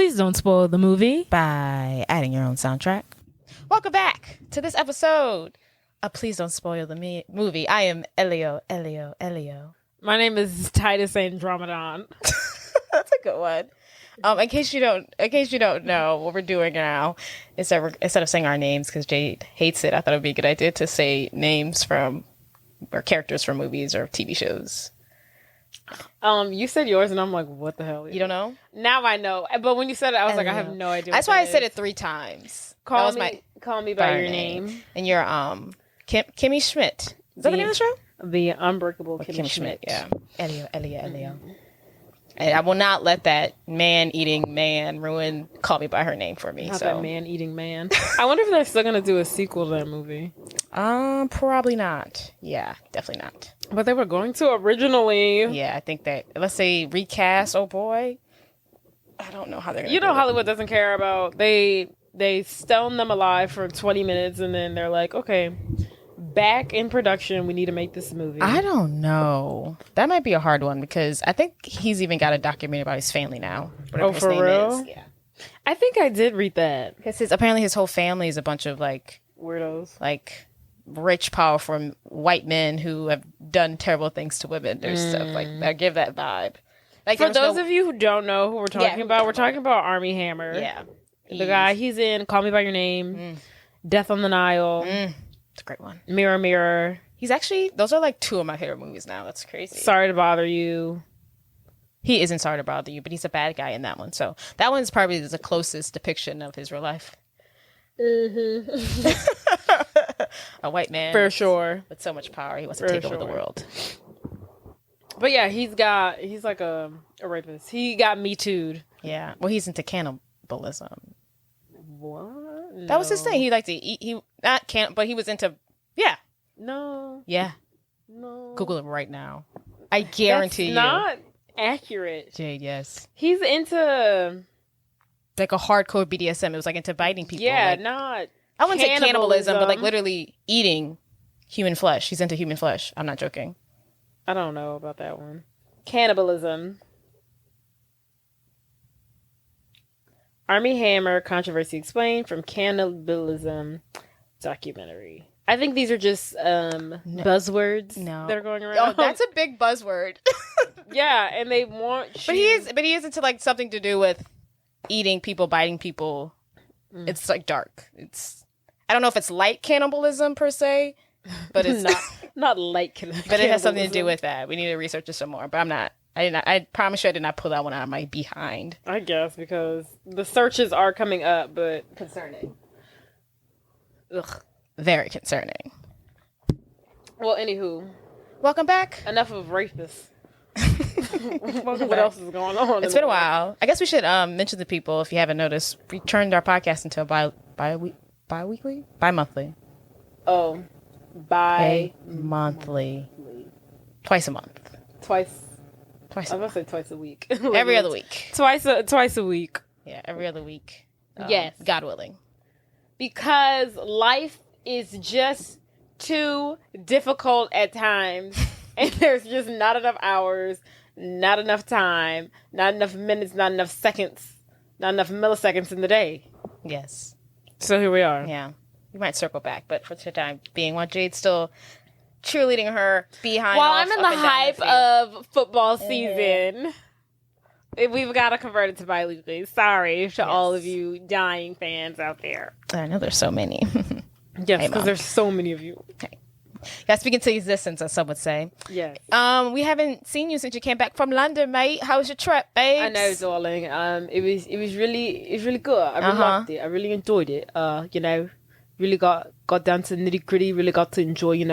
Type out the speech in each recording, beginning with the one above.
Please don't spoil the movie by adding your own soundtrack. Welcome back to this episode of Please Don't Spoil the Movie. I am Elio. My name is Titus Andromedon. That's a good one. In case you don't know what we're doing now, instead of saying our names because Jade hates it, I thought it would be a good idea to say names from or characters from movies or TV shows. You said yours, and I'm like, what the hell? You don't know? Now I know. But when you said it, I was like, I have no idea. That's why I said it 3 times. Call me by your name. And you're Kimmy Schmidt. Is that the name of the show? The Unbreakable Kimmy Schmidt. Yeah. Elio. And I will not let that man-eating man ruin Call Me by Her Name for me. Not that man-eating man. I wonder if they're still going to do a sequel to that movie. Probably not. Yeah, definitely not. But they were going to originally. Yeah, I think that unless they recast, oh boy, I don't know how they're going to do it. Hollywood doesn't care about, they stone them alive for 20 minutes and then they're like, okay, back in production, we need to make this movie. I don't know. That might be a hard one because I think he's even got a documentary about his family now. Oh, for real? Yeah. I think I did read that. Because apparently his whole family is a bunch of like weirdos. Like rich, powerful white men who have done terrible things to women. There's stuff like that. Give that vibe. Like for those of you who don't know who we're talking about, we're talking about Armie Hammer. Yeah. The guy, he's in Call Me by Your Name, Death on the Nile. It's a great one. Mirror, Mirror. He's actually, those are like 2 of my favorite movies now. That's crazy. Sorry to Bother You. He isn't Sorry to Bother You, but he's a bad guy in that one. So that one's probably the closest depiction of his real life. Mm-hmm. A white man. For sure. With so much power. He wants to take over the world. But yeah, he's like a rapist. He got Me Too'd. Yeah. Well, he's into cannibalism. What? That was his thing. He liked to eat. But he was into. Yeah. No. Yeah. No. Google it right now. I guarantee you. Not accurate. Jade, yes. He's into like a hardcore BDSM. It was like into biting people. Yeah, like, not. I wouldn't say cannibalism, but like literally eating human flesh. He's into human flesh. I'm not joking. I don't know about that one. Cannibalism. Armie Hammer, Controversy Explained from Cannibalism Documentary. I think these are just buzzwords that are going around. Oh, that's a big buzzword. Yeah, and they want you... But he is into like something to do with eating people, biting people. It's like dark. I don't know if it's light cannibalism per se, but it's not light cannibalism. But it has something to do with that. We need to research it some more. But I promise you I did not pull that one out of my behind. I guess because the searches are coming up, but concerning. Ugh, very concerning. Well, anywho, welcome back. Enough of rapists. What else is going on? It's been a while. I guess we should mention to people, if you haven't noticed, we turned our podcast into bi-weekly? Bi-monthly. Oh, monthly. Twice a month. Twice. I was going to say twice a week. Every other week. Twice a week. Yeah, every other week. Yes. God willing. Because life is just too difficult at times. And there's just not enough hours, not enough time, not enough minutes, not enough seconds, not enough milliseconds in the day. Yes. So here we are. Yeah. We might circle back, but for the time being, while Jade's still cheerleading her behind. While I'm in the hype of football season, we've got to convert it to bi-weekly. Sorry to all of you dying fans out there. I know there's so many. Yes, because there's so many of you. Okay. Yeah, speaking to existence, as some would say. Yes. We haven't seen you since you came back from London, mate. How was your trip, babe? I know, darling. It was really good. I really liked it. I really enjoyed it. Really got down to the nitty gritty. Really got to enjoy,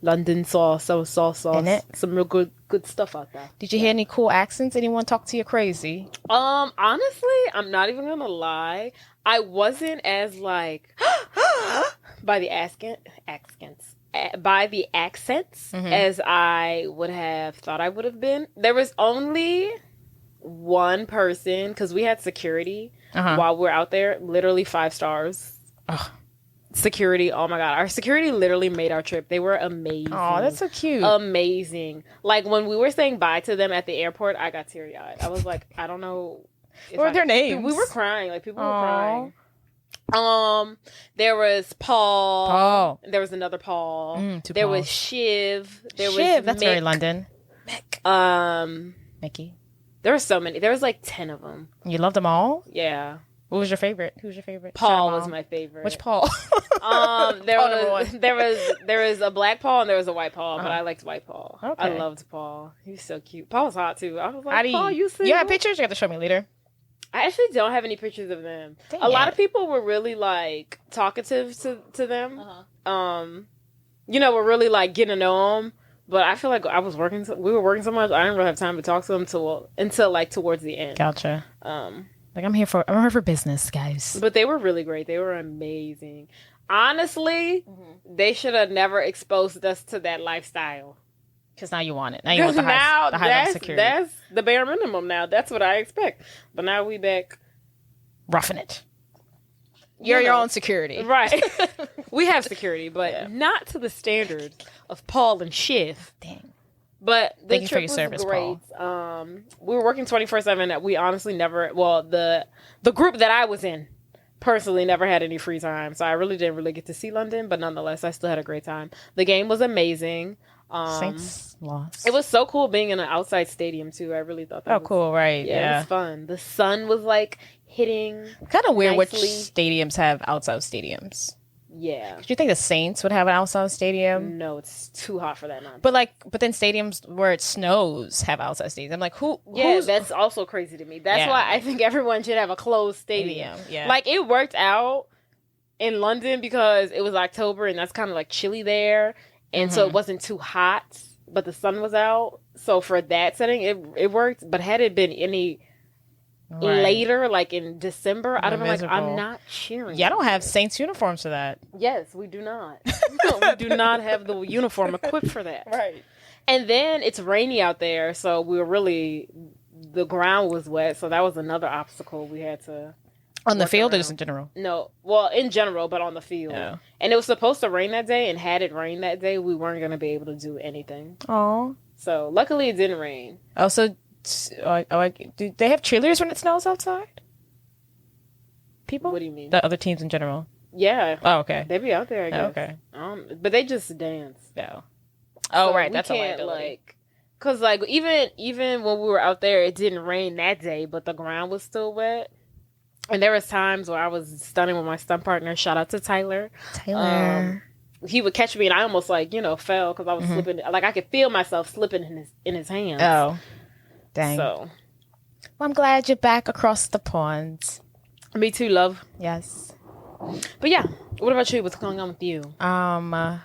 London sauce, some real good stuff out there. Did you hear any cool accents? Anyone talk to you crazy? Honestly, I'm not even gonna lie. I wasn't as like by the accents as I would have thought I would have been. There was only one person, because we had security while we were out there, literally 5 stars. Security, oh my god, our security literally made our trip. They were amazing. Oh, that's so cute. Amazing. Like when we were saying bye to them at the airport, I got teary-eyed. I was like, I don't know What were their names? We were crying. Like, people were crying. There was Paul. There was another Paul. There was Shiv. There was Shiv. That's Mick. very London. Mickey. There were so many. There was like 10 of them. You loved them all? Yeah. What was your favorite? Who was your favorite? Paul was my favorite. Which Paul? There was a black Paul and there was a white Paul, but I liked white Paul. Okay. I loved Paul. He was so cute. Paul was hot too. I was like, Paul, you single? You have pictures? You have to show me later. I actually don't have any pictures of them. A lot of people were really like talkative to them. Were really like getting to know them. But I feel like we were working so much, I didn't really have time to talk to them until like towards the end. Gotcha. Like I'm here for business, guys. But they were really great. They were amazing. Honestly, they should have never exposed us to that lifestyle. Because now you want it. Now you want the high level security. That's the bare minimum now. That's what I expect. But now we back roughing it. You're your own security. Right. We have security, but not to the standard of Paul and Shiv. Dang. But the Thank you trip for your service, was great. Paul. We were working 24/7. We honestly never. Well, the group that I was in personally never had any free time, so I really didn't get to see London. But nonetheless, I still had a great time. The game was amazing. Saints lost. It was so cool being in an outside stadium too. I really thought that. Was cool, right? Yeah, it was fun. The sun was like hitting. Kind of weird. Which stadiums have outside stadiums? Yeah. Do you think the Saints would have an outside stadium? No, it's too hot for that nonsense. But then stadiums where it snows have outside stadiums. I'm like, who? Yeah, that's also crazy to me. That's why I think everyone should have a closed stadium. Yeah. Like, it worked out in London because it was October and that's kind of like chilly there. And so it wasn't too hot, but the sun was out. So for that setting, it worked. But had it been any later, like in December, I'd have been like, I'm not cheering. Yeah, I don't have Saints uniforms for that. Yes, we do not. We do not have the uniform equipped for that. Right. And then it's rainy out there, so the ground was wet, so that was another obstacle we had to... On the field or just in general? No. Well, in general, but on the field. Yeah. And it was supposed to rain that day, and had it rained that day, we weren't going to be able to do anything. Oh. So, luckily, it didn't rain. Oh, so... do they have cheerleaders when it snows outside? People? What do you mean? The other teams in general? Yeah. Oh, okay. They be out there, I guess. Oh, okay. But they just dance. Yeah. Oh, so right. That's a liability. Because, even when we were out there, it didn't rain that day, but the ground was still wet. And there was times where I was stunning with my stunt partner. Shout out to Tyler. He would catch me, and I almost, fell because I was slipping. Like, I could feel myself slipping in his hands. Oh. Dang. So. Well, I'm glad you're back across the pond. Me too, love. Yes. But yeah, what about you? What's going on with you? I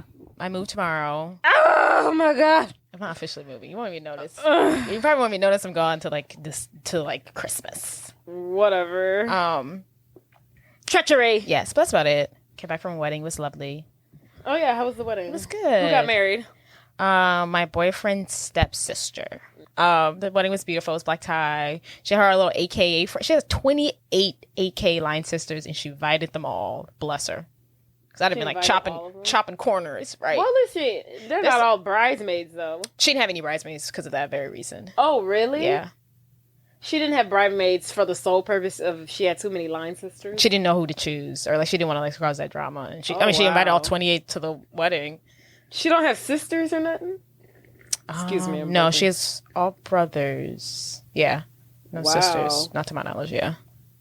move tomorrow. Oh my god! I'm not officially moving. You won't even notice. You probably won't even notice I'm gone to Christmas. Whatever. Treachery. Yes, but that's about it. Came back from a wedding. It was lovely. Oh yeah, how was the wedding? It was good. Who got married? My boyfriend's stepsister. The wedding was beautiful. It was black tie. She had her little AKA. She has 28 AK line sisters, and she invited them all. Bless her. Because I'd have been like chopping corners, right? Well, they're not all bridesmaids though. She didn't have any bridesmaids because of that very reason. Oh, really? Yeah. She didn't have bridesmaids for the sole purpose of she had too many line sisters. She didn't know who to choose, or she didn't want to cause that drama. And she invited all 28 to the wedding. She don't have sisters or nothing. Excuse me. No, she has all brothers. Yeah, no sisters, not to my knowledge. Yeah,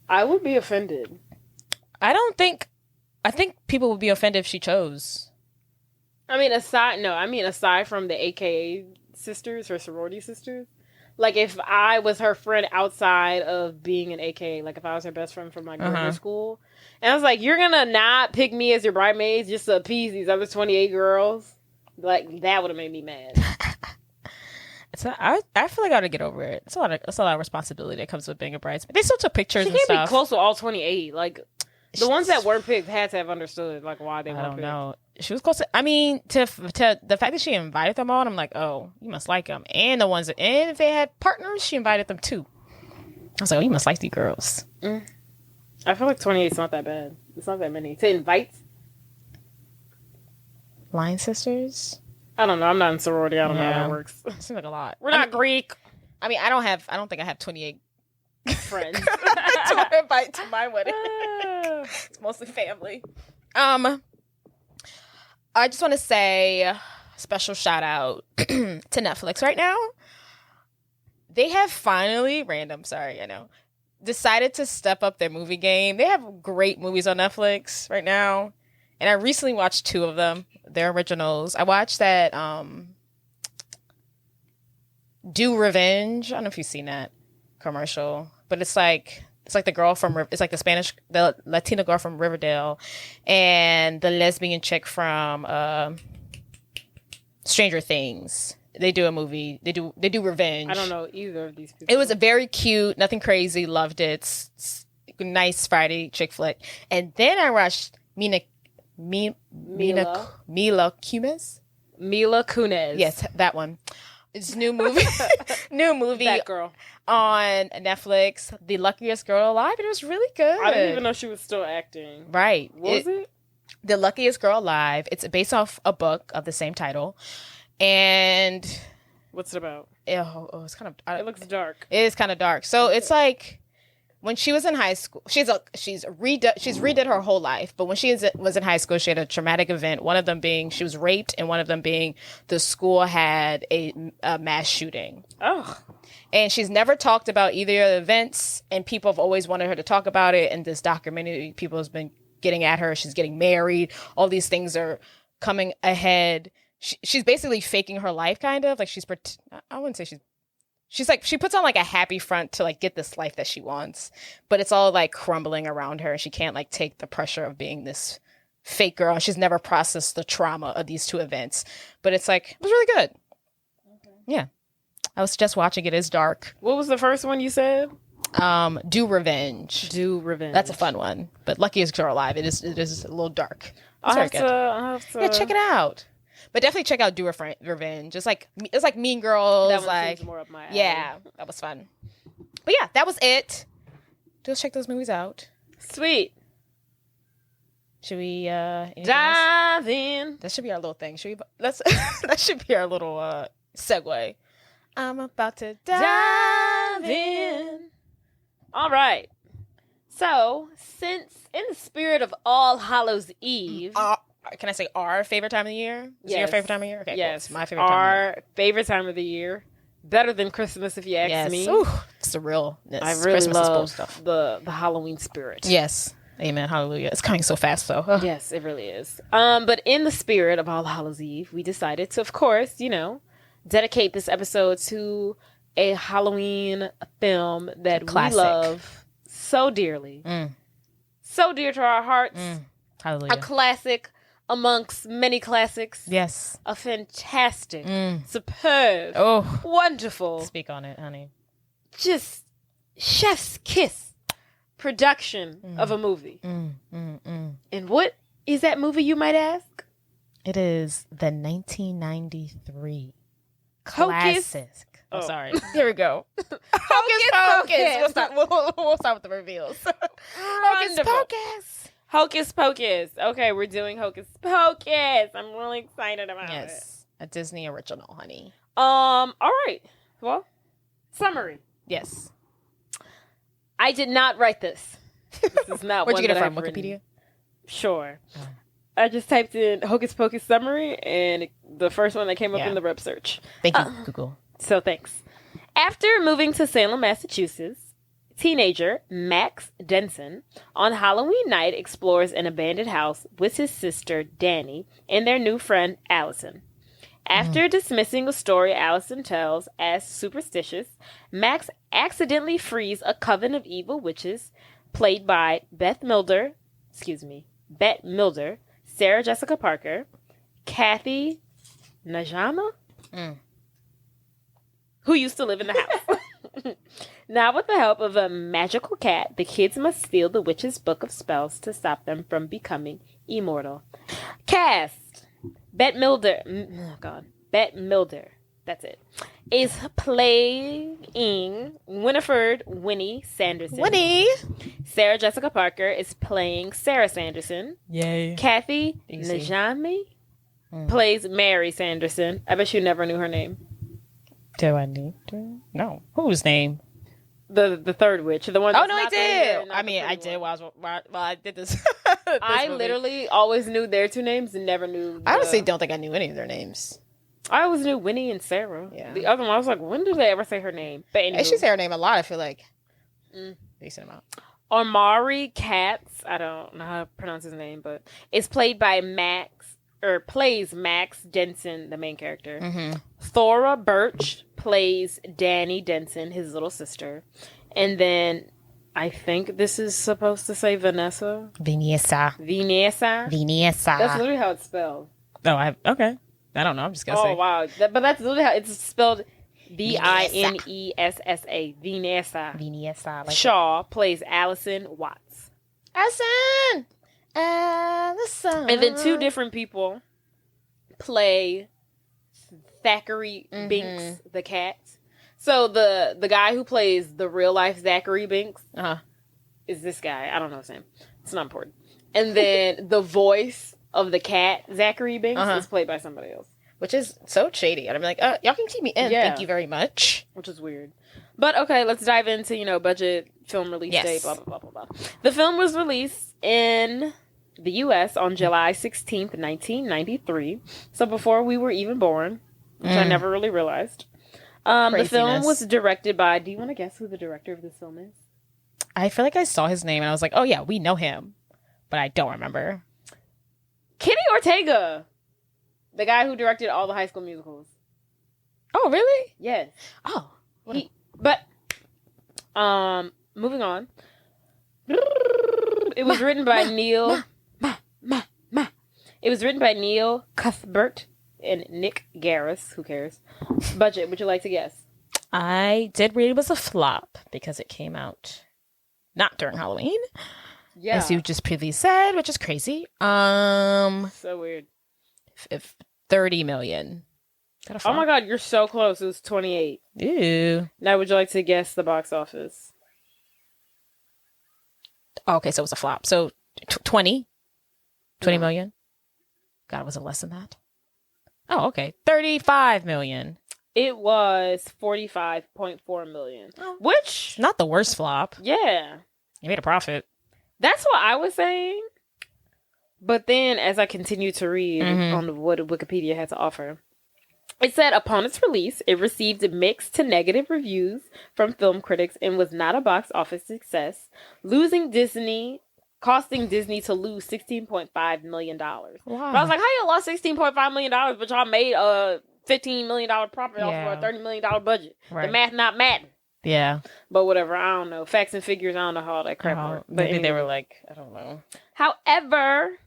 I would be offended. I think people would be offended if she chose. Aside from the AKA sisters, her sorority sisters. Like, if I was her friend outside of being an AKA, like if I was her best friend from like grade school, and I was like, you're gonna not pick me as your bridesmaids just to appease these other 28 girls, like that would have made me mad. I feel like I ought to get over it. It's a lot of responsibility that comes with being a bridesmaid. They still took pictures and stuff. She can't be close to all 28. Like, the ones that weren't picked had to have understood like why they weren't picked. I don't know. She was close to, to the fact that she invited them all, I'm like, oh, you must like them. And if they had partners, she invited them too. I was like, oh, you must like these girls. I feel like 28 is not that bad. It's not that many. To invite line sisters? I don't know. I'm not in sorority. I don't know how that works. It seems like a lot. We're not Greek. I don't think I have 28 friends to invite to my wedding. It's mostly family. I just want to say special shout out to Netflix right now. They have finally, decided to step up their movie game. They have great movies on Netflix right now. And I recently watched 2 of them. They're originals. I watched that Do Revenge. I don't know if you've seen that commercial, but it's like the girl from, it's like the Latina girl from Riverdale and the lesbian chick from Stranger Things. They do a movie. They do Revenge. I don't know either of these people. It was a very cute, nothing crazy. Loved it. It's nice Friday chick flick. And then I watched Mila Kunis. Mila Kunis. Yes, that one. It's new movie. That girl on Netflix. The Luckiest Girl Alive. It was really good. I didn't even know she was still acting. Right. Was it? The Luckiest Girl Alive. It's based off a book of the same title. And what's it about? It's kind of. It looks dark. It is kind of dark. So it's like when she was in high school, she's redid her whole life. But when she was in high school, she had a traumatic event. One of them being she was raped, and one of them being the school had a mass shooting. Oh. And she's never talked about either of the events, and people have always wanted her to talk about it. And this documentary, people has been getting at her. She's getting married. All these things are coming ahead. She's basically faking her life, kind of like I wouldn't say she's like, she puts on like a happy front to like get this life that she wants, but it's all like crumbling around her. She can't like take the pressure of being this fake girl. She's never processed the trauma of these 2 events, but it's like, it was really good. Okay. Yeah. I was just watching it. It's dark. What was the first one you said? Do Revenge. Do Revenge. That's a fun one, but Luckiest Girl Alive. It is a little dark. I'll have to. Yeah, check it out. But definitely check out Do Revenge. It's like Mean Girls. That one like seems more up my alley. Yeah, that was fun. But yeah, that was it. Just check those movies out. Sweet. Should we dive in? That should be our little thing. That should be our little segue. I'm about to dive in. All right. So, since in the spirit of All Hallows Eve, can I say our favorite time of the year? Is it your favorite time of year? Okay, yes, cool. My favorite time. Our favorite time of the year. Better than Christmas, if you ask me. Ooh, it's the realness. I really Christmas love stuff. the Halloween spirit. Yes. Amen. Hallelujah. It's coming so fast, though. Yes, it really is. But in the spirit of All Hallows Eve, we decided to, of course, dedicate this episode to a Halloween film that we love so dearly. So dear to our hearts. Hallelujah. A classic amongst many classics. Yes. A fantastic, superb, wonderful. Speak on it, honey. Just chef's kiss production of a movie. And what is that movie, you might ask? It is the 1993 classic. Oh, sorry. Here we go. Hocus Pocus. We'll start with the reveals. Hocus Pocus. Hocus Pocus. Okay, we're doing Hocus Pocus. I'm really excited about it. Yes, a Disney original, honey. All right. Well, summary. Yes. I did not write this. This is not Where'd one you get it that from? I've Wikipedia? Written. Sure. I just typed in Hocus Pocus summary, and the first one that came up in the rep search. Thank you, Google. So thanks. After moving to Salem, Massachusetts, teenager Max Dennison on Halloween night explores an abandoned house with his sister Danny and their new friend Allison. After dismissing a story Allison tells as superstitious, Max accidentally frees a coven of evil witches played by Bette Milder, Sarah Jessica Parker, Kathy Najama, who used to live in the house. Now, with the help of a magical cat, the kids must steal the witch's book of spells to stop them from becoming immortal. Cast: Bette Milder. Bette Milder. That's it. Is playing Winifred Winnie Sanderson. Winnie. Sarah Jessica Parker is playing Sarah Sanderson. Yay. Kathy Najimy plays Mary Sanderson. I bet you never knew her name. Do I need to? No. Whose name? The third witch, the one. Oh That's no, I not the leader, did. not I the mean, I pretty did one. while I did this. I movie. literally always knew their two names and never knew. I honestly don't think I knew any of their names. I always knew Winnie and Sarah. Yeah. The other one, I was like, when did they ever say her name? But anyway, She said her name a lot. I feel like decent amount. Omari Katz, I don't know how to pronounce his name, but it's played by plays Max Dennison, the main character. Mm-hmm. Thora Birch plays Danny Denson, his little sister. And then I think this is supposed to say Vanessa. Vanessa. That's literally how it's spelled. Oh, okay. I don't know. I'm just gonna say. Oh, wow. But that's literally how it's spelled. Vinessa. Vanessa. Like Shaw plays Allison Watts. Allison. And then two different people play Thackeray Binks, the cat. So the guy who plays the real life Zachary Binks is this guy. I don't know his name. It's not important. And then the voice of the cat, Zachary Binks, is played by somebody else. Which is so shady. And I'm like, y'all can keep me in. Yeah. Thank you very much. Which is weird. But okay, let's dive into, budget, film release date, blah, blah, blah, blah, blah. The film was released in the U.S. on July 16th, 1993. So before we were even born, which I never really realized. The film was directed by, do you want to guess who the director of this film is? I feel like I saw his name and I was like, oh yeah, we know him. But I don't remember. Kenny Ortega. The guy who directed all the High School Musicals. Oh, really? Yes. Oh. Moving on. It was written by Neil. It was written by Neil Cuthbert and Nick Garris. Who cares? Budget, would you like to guess? I did read it was a flop because it came out not during Halloween. Yeah. As you just previously said, which is crazy. So weird. If 30 million. Oh my god, you're so close. It was 28. Ew. Now would you like to guess the box office? Oh, okay, so it was a flop. So 20 million. God, was it less than that? Oh, okay. 35 million. It was 45.4 million. Oh. Which not the worst flop. Yeah. You made a profit. That's what I was saying. But then, as I continued to read on what Wikipedia had to offer, it said upon its release, it received mixed to negative reviews from film critics and was not a box office success, costing Disney to lose $16.5 million. Wow. But I was like, how you lost $16.5 million, but y'all made a $15 million profit off of a $30 million budget? Right. The math not matting. Yeah. But whatever, I don't know. Facts and figures, I don't know how all that crap works. But maybe they were like, I don't know. However,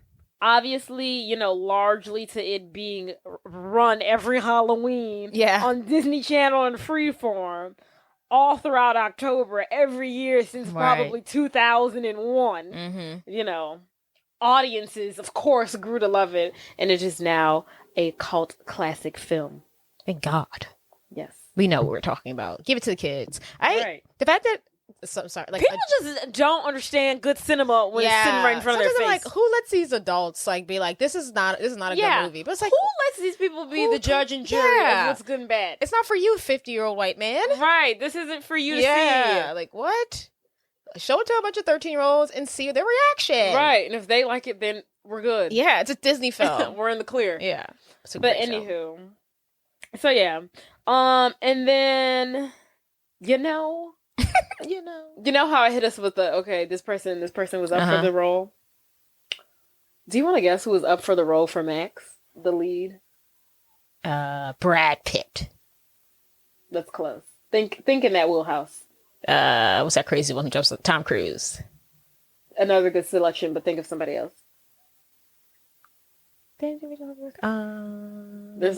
obviously, largely to it being run every Halloween on Disney Channel and Freeform all throughout October every year since probably 2001, audiences, of course, grew to love it. And it is now a cult classic film. Thank God. Yes. We know what we're talking about. Give it to the kids. The fact that sorry, like people just don't understand good cinema when it's sitting right in front of their face. Like, who lets these adults be like, this is not a good movie? But it's like, who lets these people be the judge and jury of what's good and bad? It's not for you, 50-year-old white man. Right. This isn't for you to see. Like, what? Show it to a bunch of 13-year-olds and see their reaction. Right. And if they like it, then we're good. Yeah, it's a Disney film. We're in the clear. Yeah. But anywho. So yeah. And then you know how it hit us with this person was up for the role. Do you want to guess who was up for the role for Max, the lead? Brad Pitt. That's close. Think in that wheelhouse. What's that crazy one who jumps with Tom Cruise? Another good selection, but think of somebody else. There's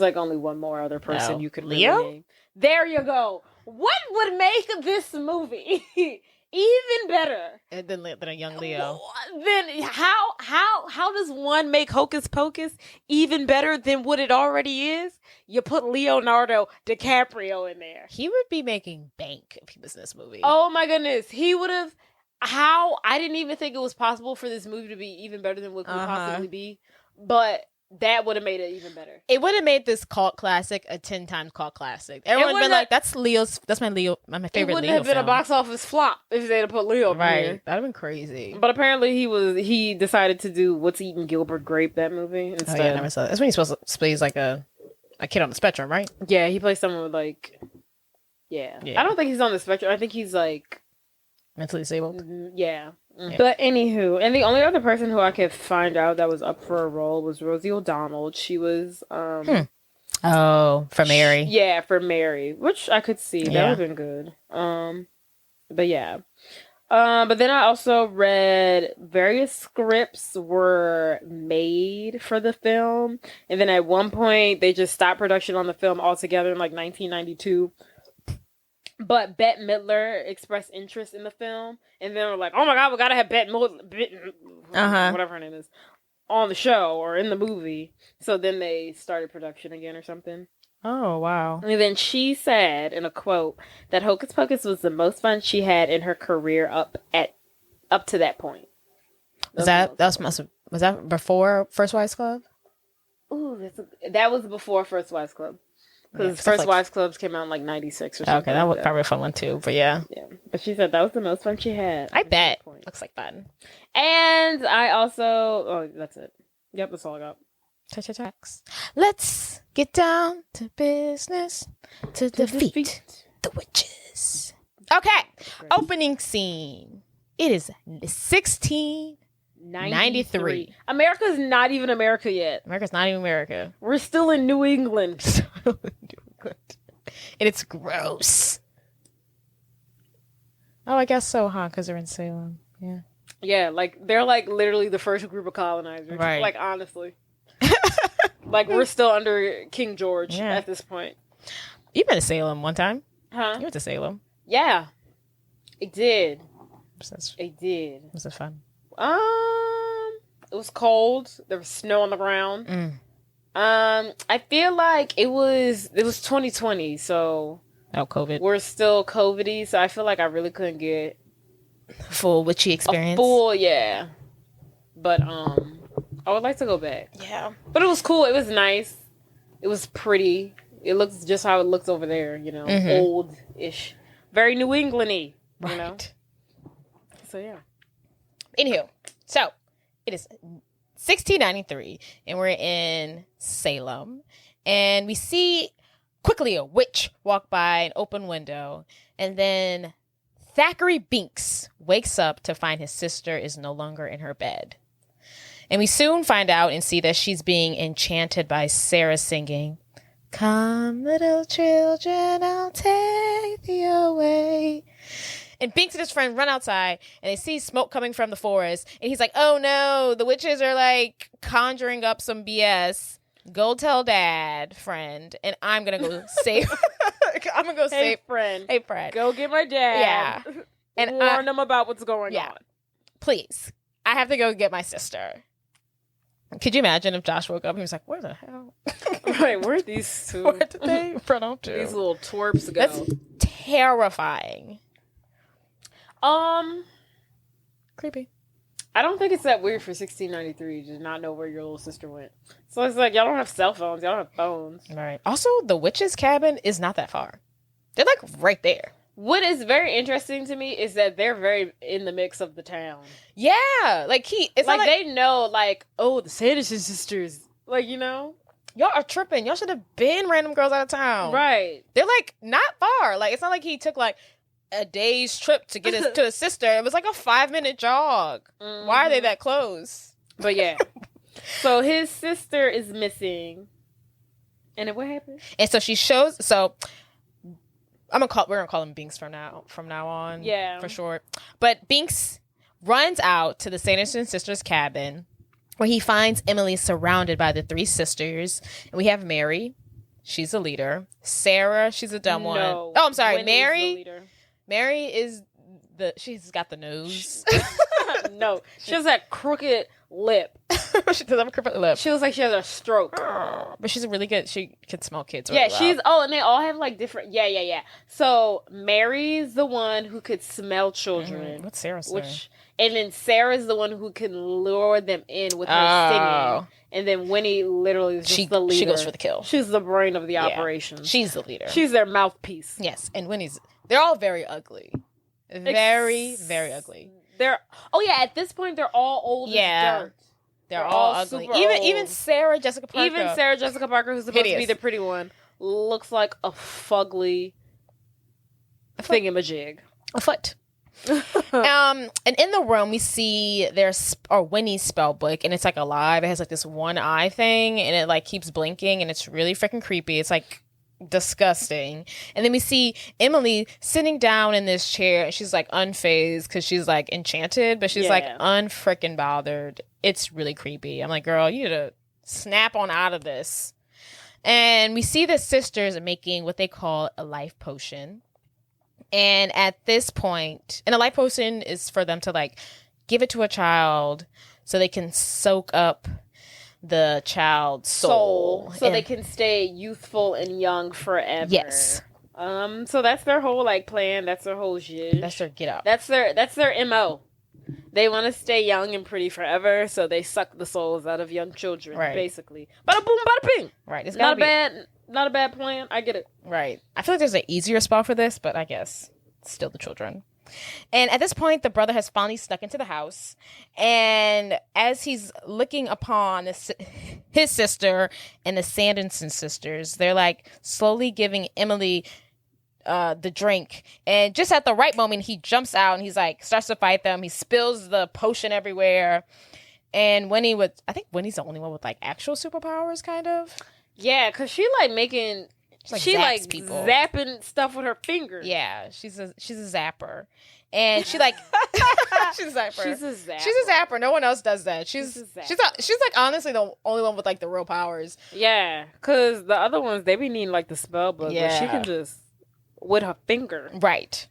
only one more other person you could Leo? Really name. There you go. What would make this movie even better than a young Leo? Then how does one make Hocus Pocus even better than what it already is? You put Leonardo DiCaprio in there. He would be making bank if he was in this movie. Oh my goodness. He would have. I didn't even think it was possible for this movie to be even better than what could possibly be. But That would have made it even better. It would have made this cult classic a 10 times cult classic. Everyone would have been like, "That's my favorite Leo." It wouldn't have been a box office flop if they'd have put Leo up right. That'd have been crazy. But apparently he decided to do What's Eating Gilbert Grape, that movie instead. Oh yeah, I never saw that. That's when he's supposed to play like a kid on the spectrum, right? Yeah, he plays someone with like, yeah. I don't think he's on the spectrum. I think he's like mentally disabled. Yeah. But anywho, and the only other person who I could find out that was up for a role was Rosie O'Donnell. She was oh, for Mary. Yeah, for Mary, which I could see. That would have been good. But yeah. But then I also read various scripts were made for the film, and then at one point they just stopped production on the film altogether in like 1992. But Bette Midler expressed interest in the film, and then we're like, "Oh my god, we gotta have Bette Midler, whatever her name is, on the show or in the movie." So then they started production again or something. Oh wow! And then she said in a quote that Hocus Pocus was the most fun she had in her career up to that point. Was that before First Wives Club? Ooh, that was before First Wives Club. Because First Wives Clubs came out in like 96 or something. Okay, that was probably a fun one too, but yeah. Yeah. But she said that was the most fun she had. I bet. Looks like fun. And I also... Oh, that's it. Yep, that's all I got. Touch. Let's get down to business to defeat the witches. Okay, opening scene. It is 1693. America's not even America yet. America's not even America. We're still in New England. And it's gross. Oh, I guess so, huh? Because they're in Salem. Yeah. Yeah, like, they're like literally the first group of colonizers. Right. Like, honestly. Like, we're still under King George at this point. You've been to Salem one time. Huh? You went to Salem. Yeah. It did. It did. Was it fun? It was cold. There was snow on the ground. I feel like it was 2020, so COVID. We're still COVID-y, so I feel like I really couldn't get full witchy experience. Yeah. But I would like to go back. Yeah. But it was cool. It was nice. It was pretty. It looks just how it looks over there, you know, old-ish. Very New England-y, right. You know? So, yeah. Anywho, so it is 1693, and we're in Salem, and we see quickly a witch walk by an open window, and then Thackeray Binks wakes up to find his sister is no longer in her bed. And we soon find out and see that she's being enchanted by Sarah singing, "Come, little children, I'll take thee away." And Binks and his friend run outside, and they see smoke coming from the forest. And he's like, "Oh no, the witches are like conjuring up some BS. Go tell Dad, friend, and I'm gonna go save. I'm gonna go save friend. Hey, friend, go get my dad. Yeah, and warn them about what's going on. Please, I have to go get my sister." Could you imagine if Josh woke up and he was like, "Where the hell? Right, where are these two? Where did they run off to? These little twerps go." That's terrifying. Creepy. I don't think it's that weird for 1693 to not know where your little sister went. So it's like, y'all don't have cell phones. Y'all don't have phones. Right. Also, the witch's cabin is not that far. They're like right there. What is very interesting to me is that they're very in the mix of the town. Yeah. Like it's like they know, like, oh, the Sanderson sisters. Like, you know? Y'all are tripping. Y'all should have been random girls out of town. Right. They're like not far. Like, it's not like he took like a day's trip to get to his sister. It was like a 5-minute jog. Why are they that close? But yeah. So his sister is missing. And then what happened? And so she shows, so we're gonna call him Binks from now on. Yeah. For short. But Binks runs out to the Sanderson sisters' cabin where he finds Emily surrounded by the 3 sisters. And we have Mary. She's the leader. Sarah, she's a dumb one. Oh, I'm sorry. Mary is she's got the nose. No, she has that crooked lip. She does have a crooked lip. She looks like she has a stroke. But she's really good. She can smell kids really well. She's... Oh, and they all have, like, different... Yeah. So, Mary's the one who could smell children. What's Sarah say? And then Sarah's the one who can lure them in with her singing. And then Winnie literally is just the leader. She goes for the kill. She's the brain of the operation. She's the leader. She's their mouthpiece. Yes, and Winnie's... They're all very ugly. Very, very ugly. At this point, they're all old as dirt. They're all ugly. Even Sarah Jessica Parker. Even Sarah Jessica Parker, who's supposed to be the pretty one, looks like a fugly thingamajig. A foot. And in the room we see Winnie's spell book, and it's like alive. It has like this one eye thing, and it like keeps blinking, and it's really freaking creepy. It's like disgusting. And then we see Emily sitting down in this chair, and she's like unfazed because she's like enchanted, but she's like unfreaking bothered. It's really creepy. I'm like, girl, you need to snap on out of this. And we see the sisters making what they call a life potion. And at this point, and a life potion is for them to like give it to a child so they can soak up the child's soul. So they can stay youthful and young forever. Yes. So that's their whole like plan. That's their whole shit. That's their get up. That's their MO. They want to stay young and pretty forever, so they suck the souls out of young children, basically. Bada boom, bada ping. Right. It's not a bad plan. I get it. Right. I feel like there's an easier spell for this, but I guess it's still the children. And at this point, the brother has finally snuck into the house. And as he's looking upon his sister and the Sanderson sisters, they're like slowly giving Emily the drink. And just at the right moment, he jumps out and he's like, starts to fight them. He spills the potion everywhere. And I think Winnie's the only one with like actual superpowers, kind of. Yeah, because she like making... She like people. Zapping stuff with her fingers. Yeah, she's a zapper, and she like she's a zapper. She's a zapper. She's a zapper. No one else does that. She's like honestly the only one with like the real powers. Yeah, because the other ones they be needing like the spell book, but she can just with her finger. Right.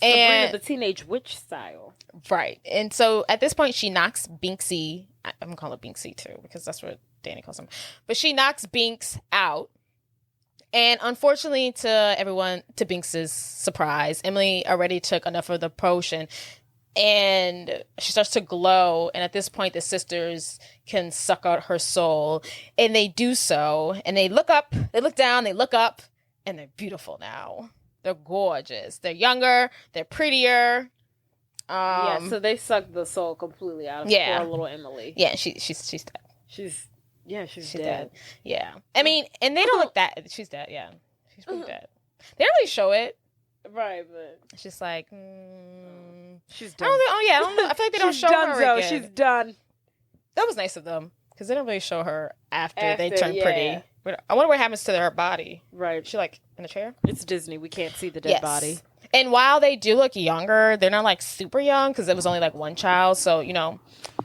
And the teenage witch style. Right. And so at this point she knocks Binksy. I'm gonna call it Binksy too because that's what Danny calls him. But she knocks Binks out. And unfortunately to Binks's surprise, Emily already took enough of the potion and she starts to glow. And at this point, the sisters can suck out her soul. And they do so. And they look up, they look down, they look up, and they're beautiful now. They're gorgeous. They're younger, they're prettier. So they sucked the soul completely out of poor little Emily. Yeah, she's dead. She's dead. Yeah. I mean, and they don't look that... She's dead, yeah. She's pretty dead. They don't really show it. Right, but... It's just like... she's done. I don't know. I feel like they don't show her again. She's done. That was nice of them. Because they don't really show her after they turn pretty. I wonder what happens to her body. Right. She like in a chair? It's Disney. We can't see the dead body. And while they do look younger, they're not like super young because it was only like one child. So,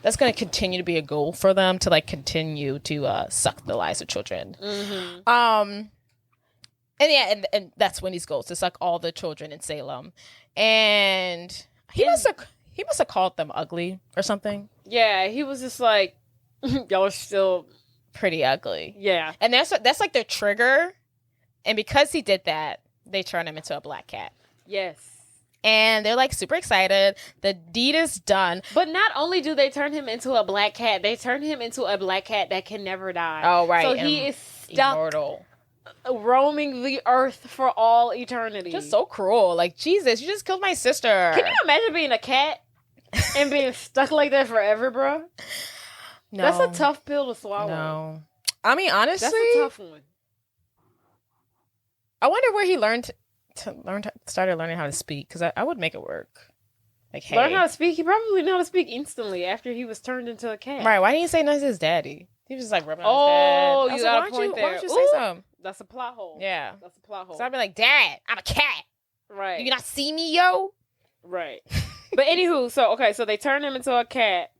that's going to continue to be a goal for them to like continue to suck the lives of children. Mm-hmm. And that's Winnie's goal, to suck all the children in Salem. And he must have called them ugly or something. Yeah, he was just like, y'all are still pretty ugly. Yeah. And that's like their trigger. And because he did that, they turn him into a black cat. Yes. And they're like super excited. The deed is done. But not only do they turn him into a black cat, they turn him into a black cat that can never die. Oh, right. So he is stuck immortal, roaming the earth for all eternity. Just so cruel. Like, Jesus, you just killed my sister. Can you imagine being a cat and being stuck like that forever, bro? No. That's a tough pill to swallow. No. I mean, honestly. That's a tough one. I wonder where he started learning how to speak, because I would make it work. Like, hey. Learn how to speak? He probably knew how to speak instantly after he was turned into a cat. Right. Why didn't he say nothing to his daddy? He was just like rubbing on his dad. You got a point there. Why don't you say something? That's a plot hole. Yeah. That's a plot hole. So I'd be like, Dad, I'm a cat. Right. You not see me, yo? Right. But anywho, so they turn him into a cat,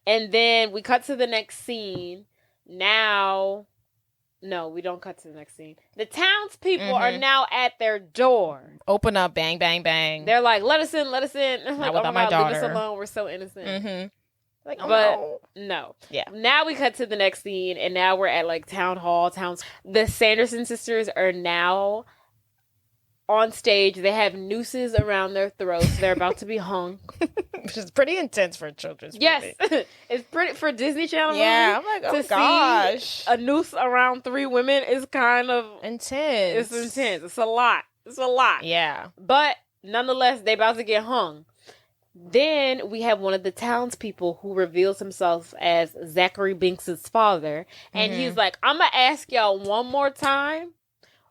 and then we cut to the next scene. Now... No, we don't cut to the next scene. The townspeople are now at their door. Open up, bang, bang, bang. They're like, let us in, let us in. I'm like, without my God, leave us daughter. alone. We're so innocent. Mm-hmm. Like, but no. Yeah. Now we cut to the next scene, and now we're at like town hall. The Sanderson sisters are now on stage. They have nooses around their throats. They're about to be hung, which is pretty intense for a children's movie. Yes, it's pretty for Disney Channel. Yeah, movie, I'm like, oh gosh, see a noose around 3 women is kind of intense. It's intense. It's a lot. Yeah, but nonetheless, they about to get hung. Then we have one of the townspeople who reveals himself as Zachary Binks' father. And he's like, I'm going to ask y'all one more time,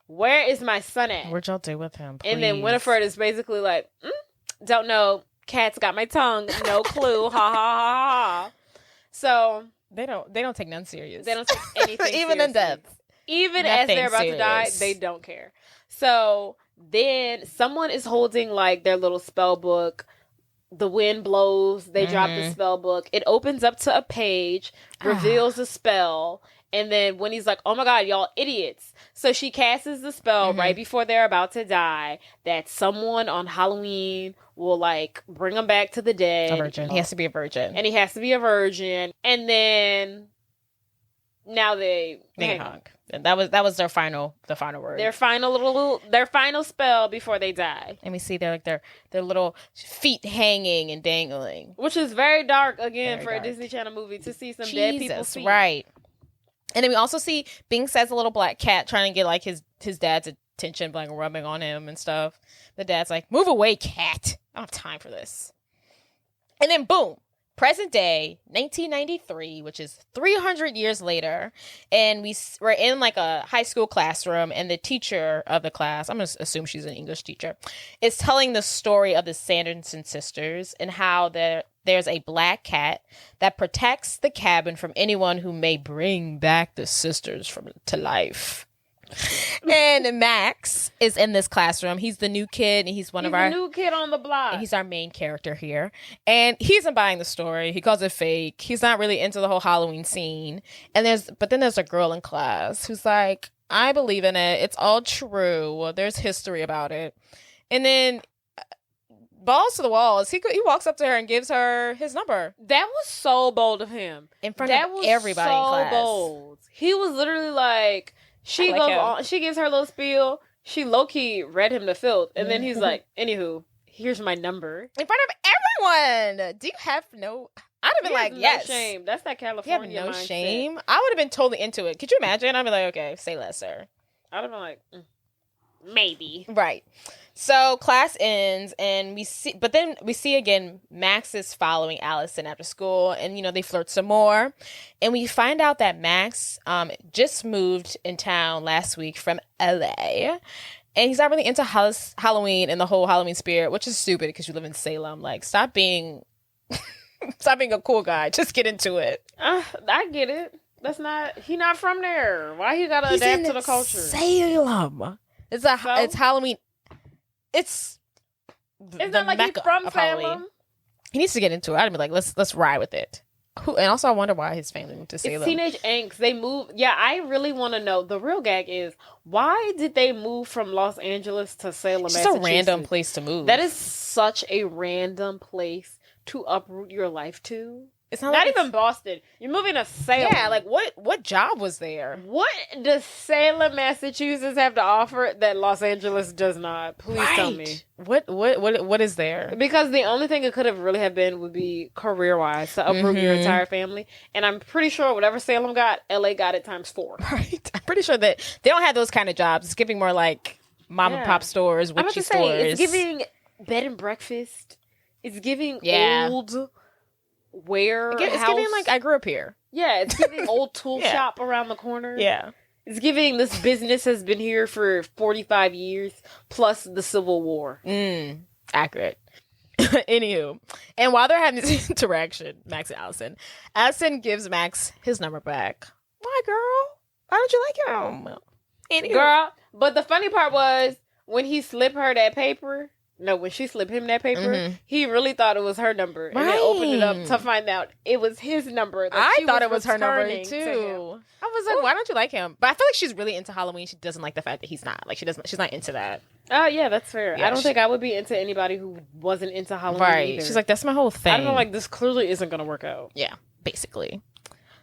where is my son at? What'd y'all do with him, please? And then Winifred is basically like, don't know. Cat's got my tongue. No clue. Ha, ha, ha, ha. So. They don't take none serious. They don't take anything Even seriously. in death. Even Nothing as they're about serious. to die, they don't care. So then someone is holding like their little spell book. The wind blows. They drop the spell book. It opens up to a page, reveals a spell. And then when he's like, oh my God, y'all idiots. So she casts the spell right before they're about to die that someone on Halloween will like bring them back to the dead. A virgin. He has to be a virgin. And he has to be a virgin. And then now they hung. And that was their final word. Their final spell before they die. And we see their little feet hanging and dangling. Which is very dark again for a Disney Channel movie to see some dead people's feet. Right. And then we also see Binks as a little black cat trying to get like his dad's attention, like rubbing on him and stuff. The dad's like, move away, cat. I don't have time for this. And then boom. Present day, 1993, which is 300 years later, and we're in like a high school classroom, and the teacher of the class, I'm going to assume she's an English teacher, is telling the story of the Sanderson sisters and how there's a black cat that protects the cabin from anyone who may bring back the sisters to life. And Max is in this classroom. He's the new kid, and he's the new kid on the block. And he's our main character here. And he isn't buying the story. He calls it fake. He's not really into the whole Halloween scene. But then there's a girl in class who's like, I believe in it. It's all true. There's history about it. And then balls to the walls. He walks up to her and gives her his number. That was so bold of him. In front of everybody in class. Bold. He was literally like, she goes on, she gives her little spiel. She low-key read him to filth. And then he's like, anywho, here's my number. In front of everyone. Do you have no... I'd have been like, yes. No shame. That's that California You have no mindset. shame. I would have been totally into it. Could you imagine? I'd be like, okay, say less, sir. I'd have been like, maybe. Right. So class ends, and we see again Max is following Allison after school, and they flirt some more, and we find out that Max just moved in town last week from LA, and he's not really into Halloween and the whole Halloween spirit, which is stupid because you live in Salem. Like, stop being a cool guy. Just get into it. I get it. He not from there. Why he gotta adapt to the culture? Salem. It's Halloween. It's not like he's from Salem. He needs to get into it. I'd be like, let's ride with it. And also, I wonder why his family moved to Salem. It's teenage angst. They moved. Yeah, I really want to know. The real gag is, why did they move from Los Angeles to Salem, It's just a random place to move. That is such a random place to uproot your life to. It's not even Boston. You're moving to Salem. Yeah, like what job was there? What does Salem, Massachusetts have to offer that Los Angeles does not? Please tell me. What is there? Because the only thing it could have really have been would be career-wise to uproot your entire family. And I'm pretty sure whatever Salem got, LA got it times 4. Right. I'm pretty sure that they don't have those kind of jobs. It's giving more like mom and pop stores, witchy stores. It's giving bed and breakfast. It's giving old warehouse. It's giving like I grew up here. Yeah, it's giving old tool shop around the corner. Yeah. It's giving this business has been here for 45 years plus the Civil War. Accurate. Anywho, and while they're having this interaction, Max and Allison gives Max his number back. Why, girl? Why don't you like him? Anywho. Girl, but the funny part was when he slipped her that paper. No, when she slipped him that paper, he really thought it was her number. And then opened it up to find out it was his number. I thought it was her number, too. I was like, why don't you like him? But I feel like she's really into Halloween. She doesn't like the fact that he's not. Like, she's not into that. Oh, yeah, that's fair. Yeah, I don't think I would be into anybody who wasn't into Halloween either. She's like, that's my whole thing. I don't know, like, this clearly isn't going to work out. Yeah, basically.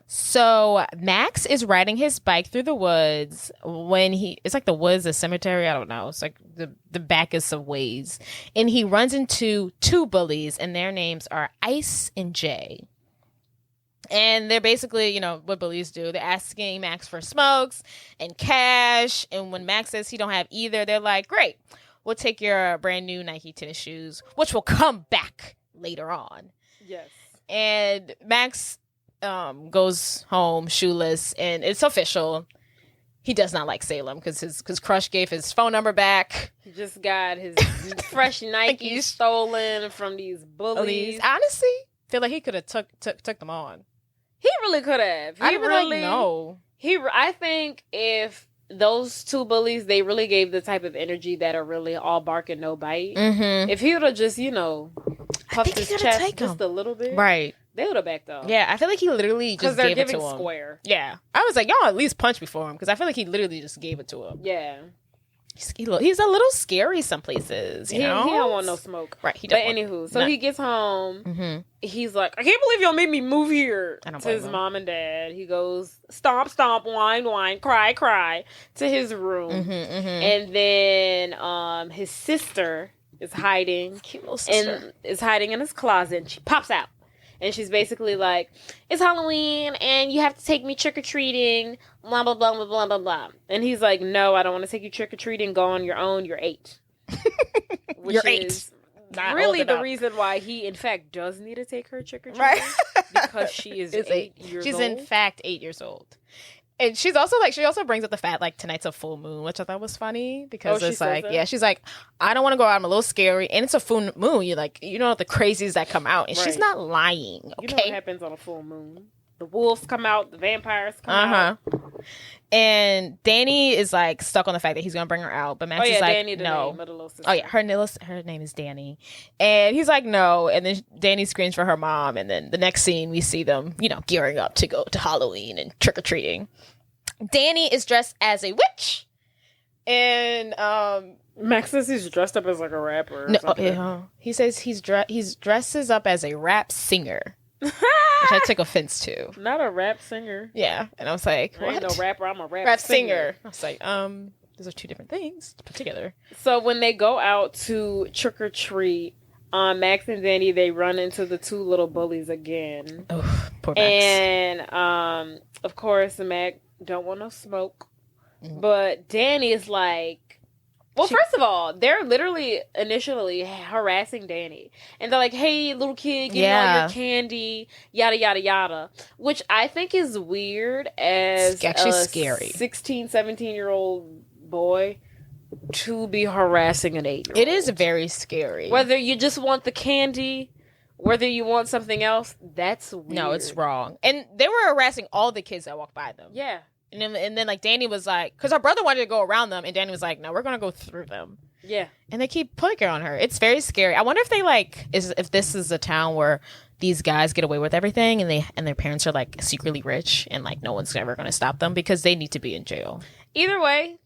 So Max is riding his bike through the woods when it's like the woods, a cemetery. I don't know. It's like the backest of ways. And he runs into two bullies, and their names are Ice and Jay. And they're basically, you know, what bullies do. They're asking Max for smokes and cash. And when Max says he don't have either, they're like, great, we'll take your brand new Nike tennis shoes, which will come back later on. Yes. And Max goes home shoeless, and it's official. He does not like Salem because his crush gave his phone number back. He just got his fresh Nike stolen from these bullies. Honestly, feel like he could have took them on. He really could have. I really no. I think if those two bullies, they really gave the type of energy that are really all bark and no bite. Mm-hmm. If he would have just, you know, puffed his chest just a little bit, right? They would have backed off. Yeah, I feel like he literally just gave it to him. Because they're giving square. Yeah, I was like, y'all at least punch before him, because I feel like he literally just gave it to him. Yeah. He's a little scary some places, you know? He don't want no smoke. Right, But anywho, so he gets home. Mm-hmm. He's like, I can't believe y'all made me move here. To his mom and dad. He goes, stomp, stomp, whine, whine, cry, cry, to his room. Mm-hmm, mm-hmm. And then his sister is hiding. Cute little sister. And is hiding in his closet. And she pops out. And she's basically like, it's Halloween and you have to take me trick-or-treating, blah, blah, blah, blah, blah, blah, blah. And he's like, no, I don't want to take you trick-or-treating. Go on your own. You're 8. Which You're 8. Is really the reason why he, in fact, does need to take her trick-or-treating. Right. Because she is 8 years old. She's, in fact, 8 years old. And she also brings up the fact, like, tonight's a full moon, which I thought was funny because it's like, she's like, I don't want to go out. I'm a little scary. And it's a full moon. You're like, you know, the crazies that come out. And she's not lying. Okay. You know what happens on a full moon? The wolves come out. The vampires come out. And Danny is like stuck on the fact that he's going to bring her out. But Max is like, Danny, no. Name of the little sister. Oh, yeah. Her name is Danny. And he's like, no. And then Danny screams for her mom. And then the next scene, we see them, you know, gearing up to go to Halloween and trick-or-treating. Danny is dressed as a witch. And Max says he's dressed up as like a rapper or something. He says he's dresses up as a rap singer. Which I took offense to. Not a rap singer. Yeah. And I was like, what? I ain't no rapper, I'm a rap singer. I was like, those are two different things to put together. So when they go out to trick or treat, Max and Danny, they run into the two little bullies again. Oh, poor Max. And of course, Max don't want no smoke. Mm-hmm. But Danny is like, first of all, they're literally initially harassing Danny. And they're like, hey, little kid, give me all your candy, yada, yada, yada. Which I think is weird as it's actually scary. 16, 17-year-old boy to be harassing an 8-year-old. It is very scary. Whether you just want the candy, whether you want something else, that's weird. No, it's wrong. And they were harassing all the kids that walked by them. Yeah. And then like Danny was like, because her brother wanted to go around them, and Danny was like, no, we're gonna go through them. Yeah. And they keep putting it on her. It's very scary. I wonder if they if this is a town where these guys get away with everything, and their parents are like secretly rich, and like no one's ever gonna stop them because they need to be in jail. Either way,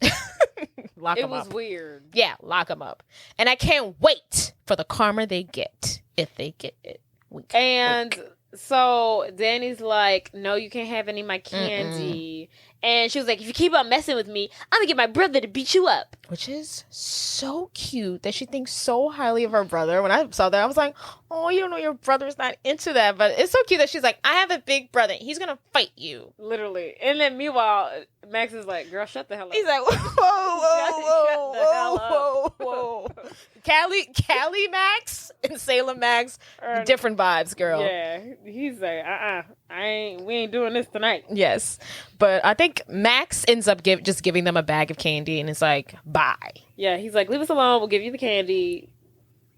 lock them up. It was weird. Yeah, lock them up. And I can't wait for the karma they get if they get it. So Danny's like, no, you can't have any of my candy. And she was like, if you keep on messing with me, I'm going to get my brother to beat you up. Which is so cute that she thinks so highly of her brother. When I saw that, I was like, oh, you don't know your brother's not into that. But it's so cute that she's like, I have a big brother. He's going to fight you. Literally. And then meanwhile, Max is like, girl, shut the hell up. He's like, whoa. Cali Max and Salem Max, different vibes, girl. Yeah. He's like, we ain't doing this tonight. Yes. But I think Max ends up just giving them a bag of candy, and it's like, bye. Yeah, he's like, leave us alone. We'll give you the candy.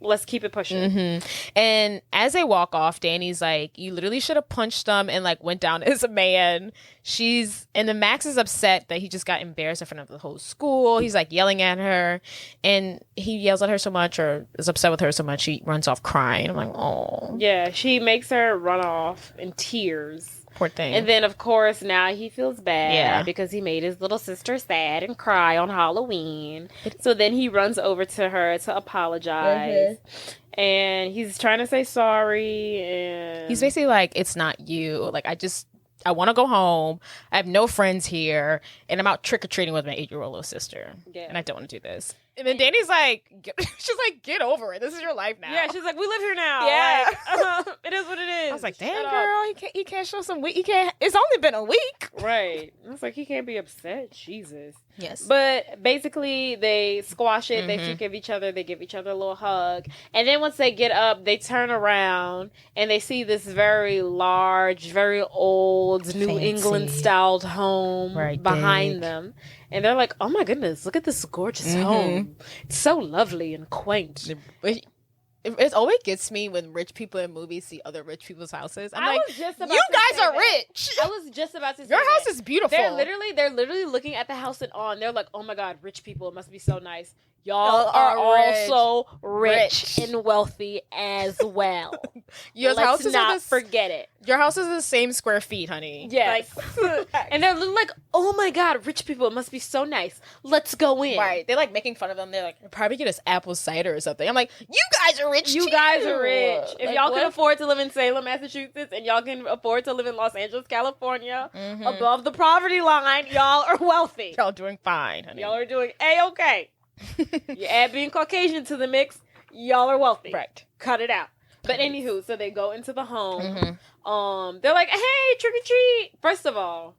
Let's keep it pushing. Mm-hmm. And as they walk off, Danny's like, you literally should have punched them and like went down as a man. And then Max is upset that he just got embarrassed in front of the whole school. He's like yelling at her, and he yells at her so much, or is upset with her so much, he runs off crying. I'm like, oh. Yeah, she makes her run off in tears. Poor thing. And then, of course, now he feels bad because he made his little sister sad and cry on Halloween. So then he runs over to her to apologize. And he's trying to say sorry. And he's basically like, it's not you. Like, I want to go home. I have no friends here. And I'm out trick-or-treating with my 8-year-old little sister. Yeah. And I don't want to do this. And then Danny's like, she's like, get over it. This is your life now. Yeah, she's like, we live here now. Yeah. Like, it is what it is. I was like, damn, girl, he can't show some week. It's only been a week. Right. I was like, he can't be upset. Jesus. Yes. But basically, they squash it. They forgive each other. They give each other a little hug. And then once they get up, they turn around and they see this very large, very old, New England-styled home behind them. And they're like, oh my goodness, look at this gorgeous home. It's so lovely and quaint. It always gets me when rich people in movies see other rich people's houses. I'm like, you guys are rich. I was just about to say your house is beautiful. They're literally looking at the house and on. They're like, oh my God, rich people. It must be so nice. Y'all are also rich and wealthy as well. Let's not forget it. Your house is the same square feet, honey. Yes. And they're like, oh my God, rich people. It must be so nice. Let's go in. Right. They're like making fun of them. They're like, probably get us apple cider or something. I'm like, you guys are rich You guys are rich. If y'all can afford to live in Salem, Massachusetts, and y'all can afford to live in Los Angeles, California, above the poverty line, y'all are wealthy. Y'all doing fine, honey. Y'all are doing A-okay. You add being Caucasian to the mix, y'all are wealthy. Right. Cut it out. But anywho, so they go into the home. They're like, hey, trick or treat. First of all,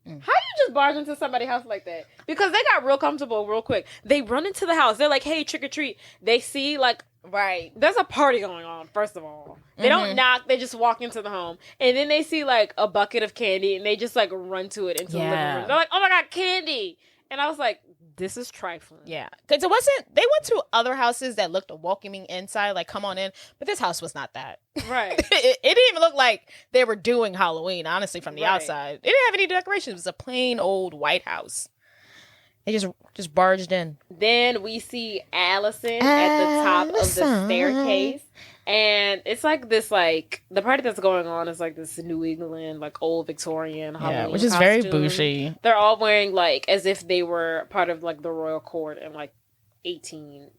how do you just barge into somebody's house like that? Because they got real comfortable real quick. They run into the house. They're like, hey, trick or treat. They see like, there's a party going on, first of all. They don't knock. They just walk into the home. And then they see like a bucket of candy and they just like run to it into the living room. They're like, oh my God, candy. And I was like, this is trifling. Yeah. Because they went to other houses that looked welcoming inside, like, come on in. But this house was not that. Right. It didn't even look like they were doing Halloween, honestly, from the outside. It didn't have any decorations. It was a plain old white house. They just barged in. Then we see Allison at the top of the staircase. And it's like this, like, the party that's going on is like this New England, like, old Victorian Halloween which is costume. very bougie. They're all wearing, like, as if they were part of, like, the royal court in, like, 1800s.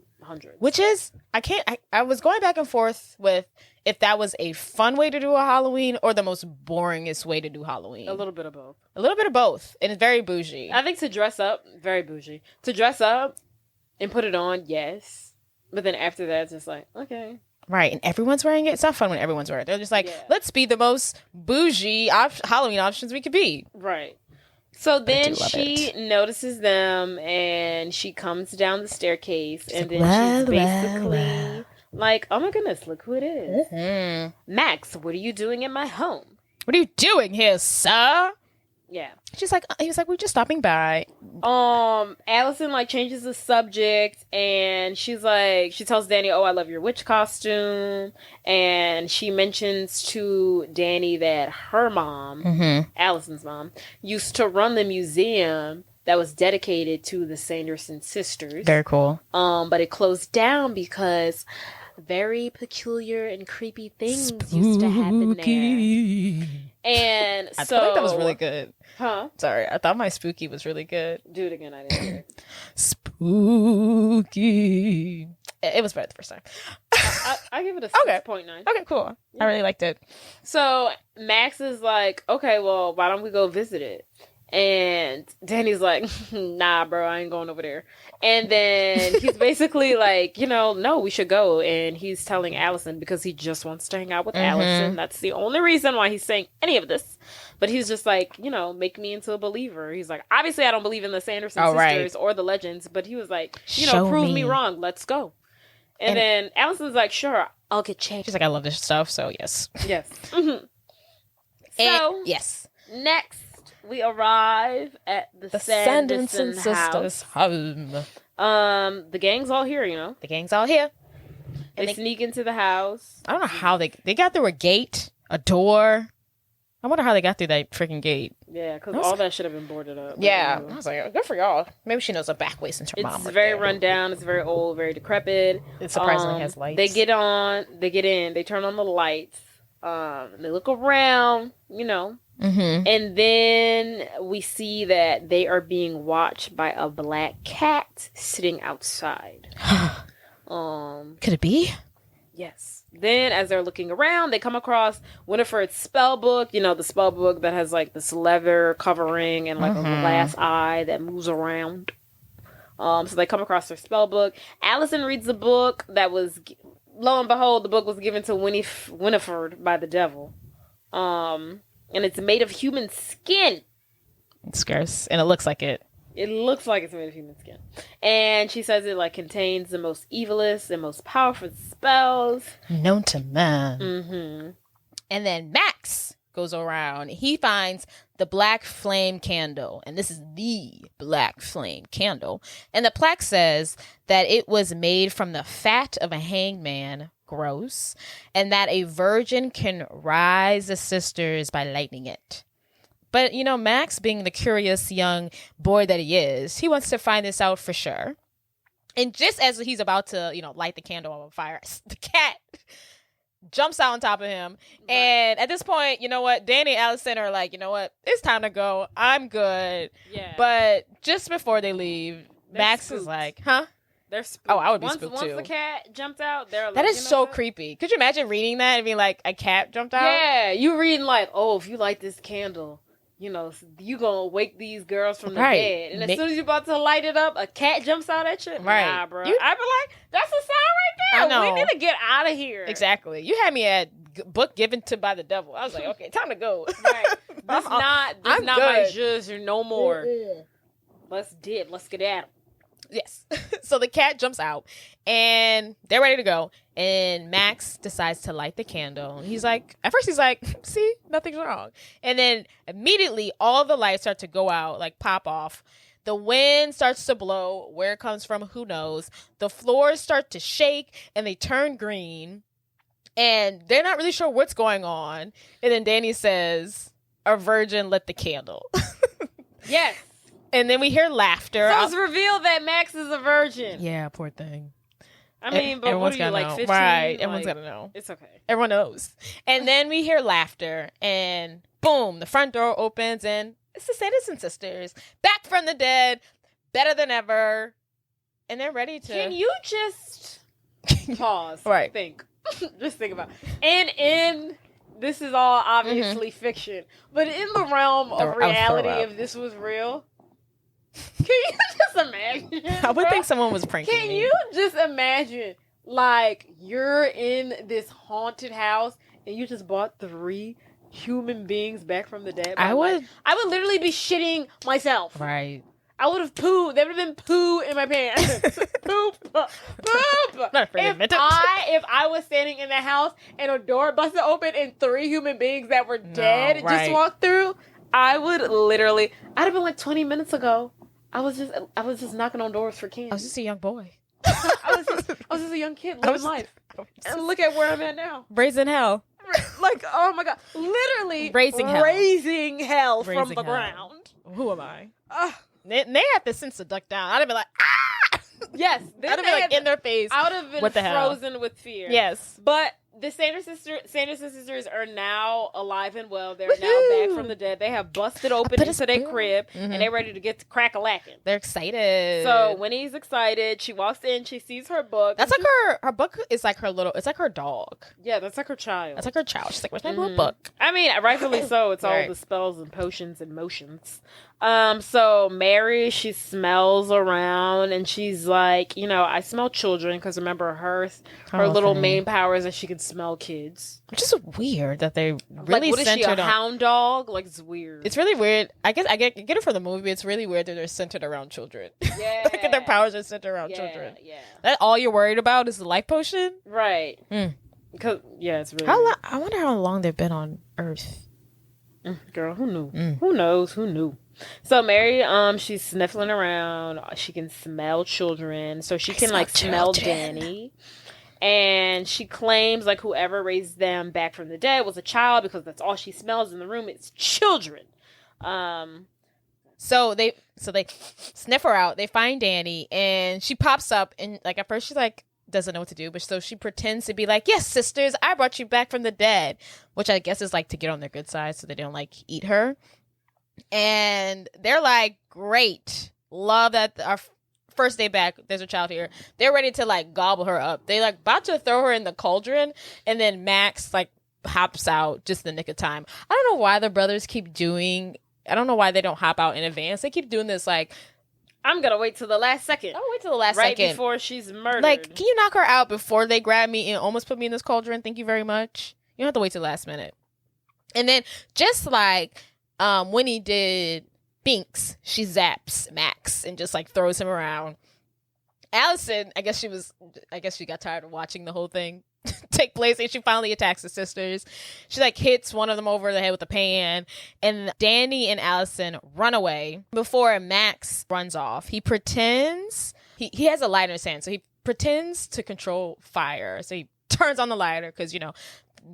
Which is, I was going back and forth with if that was a fun way to do a Halloween or the most boringest way to do Halloween. A little bit of both. A little bit of both. And it's very bougie. I think to dress up, very bougie. To dress up and put it on, yes. But then after that, it's just like, okay. Right, and everyone's wearing it. It's not fun when everyone's wearing it. They're just like, let's be the most bougie Halloween options we could be. Right. So then she notices them, and she comes down the staircase, and then she's basically like, oh my goodness, look who it is. Max, what are you doing in my home? What are you doing here, sir? Yeah. She's like, he was like, we're just stopping by. Allison like changes the subject and she's like, she tells Danny, oh, I love your witch costume. And she mentions to Danny that her mom, Allison's mom, used to run the museum that was dedicated to the Sanderson sisters. Very cool. But it closed down because very peculiar and creepy things used to happen there. And I thought that was really good. Huh? Sorry, I thought my spooky was really good. Do it again, I didn't hear it. Spooky. It was better the first time. I give it a 6.9. Okay, cool. Yeah. I really liked it. So Max is like, okay, well, why don't we go visit it? And Danny's like, nah, bro, I ain't going over there. And then he's basically like, no, we should go. And he's telling Allison because he just wants to hang out with Allison. That's the only reason why he's saying any of this. But he's just like, make me into a believer. He's like, obviously I don't believe in the Sanderson sisters or the legends. But he was like, prove me wrong. Let's go. And then Allison's like, sure, I'll get changed. She's like, I love this stuff. So yes. Yes. So yes. Next. We arrive at the Sanderson sisters' home. The gang's all here, The gang's all here. They sneak into the house. I don't know how they got through a gate, a door. I wonder how they got through that freaking gate. Yeah, because all that should have been boarded up. Yeah. I was like, good for y'all. Maybe she knows a back way since her mom. It's very run down. It's very old, very decrepit. It surprisingly has lights. They get in. They turn on the lights. They look around, and then we see that they are being watched by a black cat sitting outside. Could it be? Yes. Then, as they're looking around, they come across Winifred's spell book. The spell book that has like this leather covering and like a glass eye that moves around. So they come across their spell book. Allison reads the book that was, lo and behold, the book was given to Winifred by the devil. And it's made of human skin. It's scarce, and it looks like it. It looks like it's made of human skin. And she says it, like, contains the most evilest and most powerful spells known to man. Mm-hmm. And then Max goes around. He finds the black flame candle. And this is the black flame candle. And the plaque says that it was made from the fat of a hangman. Gross. And that a virgin can rise the sisters by lighting it. But, Max, being the curious young boy that he is, he wants to find this out for sure. And just as he's about to, light the candle on fire, the cat jumps out on top of him. Right. And at this point, you know what? Danny and Allison are like, you know what? It's time to go. I'm good. Yeah. But just before they leave, Max spooked. Is like, huh? They're spooked. Oh, I would be spooked too. Once the cat jumped out, they're like, that is so creepy. Could you imagine reading that and being like, a cat jumped out? Yeah. You reading like, oh, if you light this candle, you gonna wake these girls from the bed. And as soon as you're about to light it up, a cat jumps out at you. Right. Nah, bro. I'd be like, that's a sign right there. I know. We need to get out of here. Exactly. You had me at book given to by the devil. I was like, okay, time to go. Right. This not my judge no more. Let's dip. Let's get at him. Yes. So the cat jumps out and they're ready to go. And Max decides to light the candle. And at first he's like, see, nothing's wrong. And then immediately all the lights start to go out, like pop off. The wind starts to blow. Where it comes from, who knows? The floors start to shake and they turn green. And they're not really sure what's going on. And then Danny says, a virgin lit the candle. Yes. And then we hear laughter. So it's revealed that Max is a virgin. Yeah, poor thing. I mean, but what are you, like 15? Right, everyone's got to know. It's okay. Everyone knows. And then we hear laughter, and boom, the front door opens, and it's the Dennison sisters. Back from the dead, better than ever. And they're ready to... Can you just pause? Right. Think. Just think about it. And this is all obviously fiction, but in the realm of reality, if this was real... Can you just imagine? I would think someone was pranking me. Can you just imagine, like, you're in this haunted house and you just bought 3 human beings back from the dead? I would literally be shitting myself. Right. I would have pooed. There would have been poo in my pants. Poop. Not afraid to admit it. If I was standing in the house and a door busted open and 3 human beings that were dead just walked through, I would literally... I'd have been like 20 minutes ago. I was just knocking on doors for candy. I was just a young boy. I was just a young kid living life. And look at where I'm at now. Raising hell. Like, oh my God. Literally raising hell from the ground. Who am I? They have the sense to duck down. I'd have been like, ah! Yes. I'd have been like in their face. I would have been frozen with fear. Yes. But the Sanderson sisters are now alive and well. They're now back from the dead. They have busted open into their crib, and they're ready to get to crack-a-lacking. They're excited. So Winnie's excited. She walks in. She sees her book. That's like her book is like her little. It's like her dog. Yeah, that's like her child. That's like her child. She's like, where's my little book? I mean, rightfully so. It's all the spells and potions and motions. So Mary, she smells around and she's like, I smell children, because remember her little main power is that she can smell kids. Which is weird that they really what is she, a hound dog? Like, it's weird. It's really weird. I guess I get it from the movie. It's really weird that they're centered around children. Yeah. Like their powers are centered around children. Yeah. That all you're worried about is the life potion? Right. Because it's really I wonder how long they've been on Earth. Girl, who knew? Who knows? Who knew? So Mary, she's sniffling around. She can smell children, so she can smell Danny. And she claims like whoever raised them back from the dead was a child, because that's all she smells in the room. It's children. So they sniff her out. They find Danny, and she pops up, and like at first she's like, doesn't know what to do, but so she pretends to be like, yes, sisters, I brought you back from the dead, which I guess is like to get on their good side so they don't like eat her. And they're like, great, love that our first day back, there's a child here. They're ready to like gobble her up. They like about to throw her in the cauldron, and then Max like hops out just in the nick of time. I don't know why the brothers keep doing, I don't know why they don't hop out in advance. They keep doing this like, I'm gonna wait till the last second. I'll wait till the last right second. Before she's murdered. Like, can you knock her out before they grab me and almost put me in this cauldron? Thank you very much. You don't have to wait till the last minute. And then just like Winnie did Binks, she zaps Max and just like throws him around. Allison, I guess she got tired of watching the whole thing take place, and she finally attacks the sisters. She like hits one of them over the head with a pan, and Danny and Allison run away before Max runs off. He pretends he has a lighter in his hand, so he pretends to control fire. So he turns on the lighter because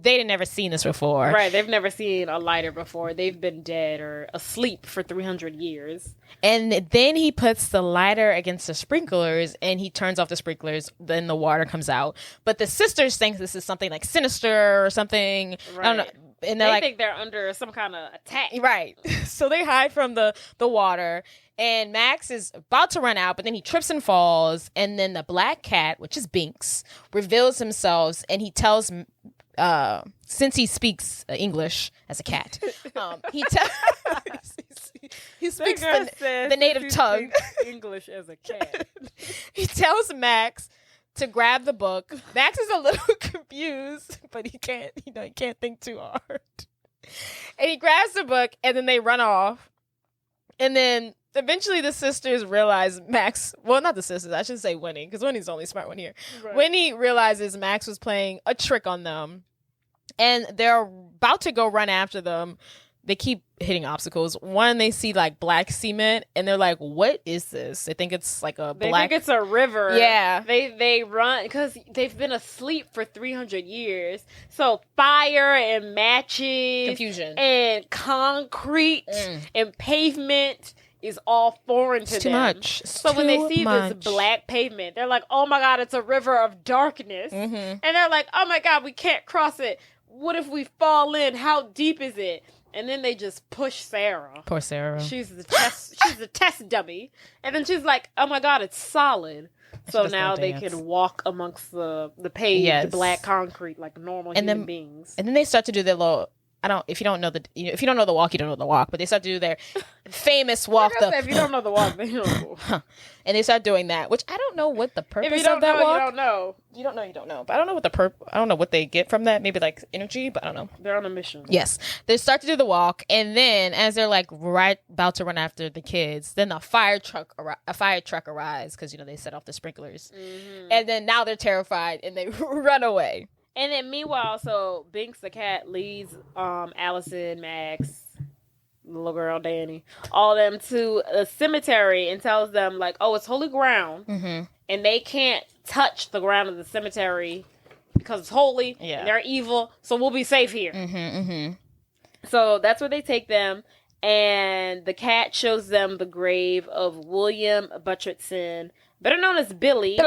they'd never seen this before. Right, they've never seen a lighter before. They've been dead or asleep for 300 years. And then he puts the lighter against the sprinklers, and he turns off the sprinklers. Then the water comes out. But the sisters think this is something like sinister or something. Right. I don't know. And they think they're under some kind of attack. Right. So they hide from the water. And Max is about to run out, but then he trips and falls. And then the black cat, which is Binks, reveals himself, and he tells... since he speaks English as a cat, he speaks the native tongue. English as a cat. He tells Max to grab the book. Max is a little confused, but he can't think too hard. And he grabs the book, and then they run off. And then eventually the sisters realize Max, well, not the sisters, I should say Winnie, because Winnie's the only smart one here. Right. Winnie realizes Max was playing a trick on them, and they're about to go run after them. They keep hitting obstacles. One, they see like black cement, and they're like, what is this? They think it's like They think it's a river. Yeah. They run because they've been asleep for 300 years. So fire and matches. Confusion. And concrete and pavement is all foreign to them. Too much. So when they see this black pavement, they're like, oh my God, it's a river of darkness. Mm-hmm. And they're like, oh my God, we can't cross it. What if we fall in? How deep is it? And then they just push Sarah. Poor Sarah. She's the test dummy. And then she's like, oh my God, it's solid. So now they can walk amongst the paved black concrete like normal human beings. And then they start to do their little, if you don't know the walk, you don't know the walk, but they start to do their famous walk. If you don't know the walk, then you don't know. And they start doing that, which I don't know what the purpose of that walk. If you don't know, walk. you don't know. You don't know. But I don't know I don't know what they get from that. Maybe like energy, but I don't know. They're on a mission. Yes. They start to do the walk, and then as they're like right about to run after the kids, then a fire truck arrives because they set off the sprinklers. Mm-hmm. And then now they're terrified and they run away. And then meanwhile, so Binks the cat leads Allison, Max, little girl Danny, all of them to a cemetery and tells them like, oh, it's holy ground, and they can't touch the ground of the cemetery because it's holy. Yeah. And they're evil, so we'll be safe here. So that's where they take them, and the cat shows them the grave of William Butcherson, better known as Billy,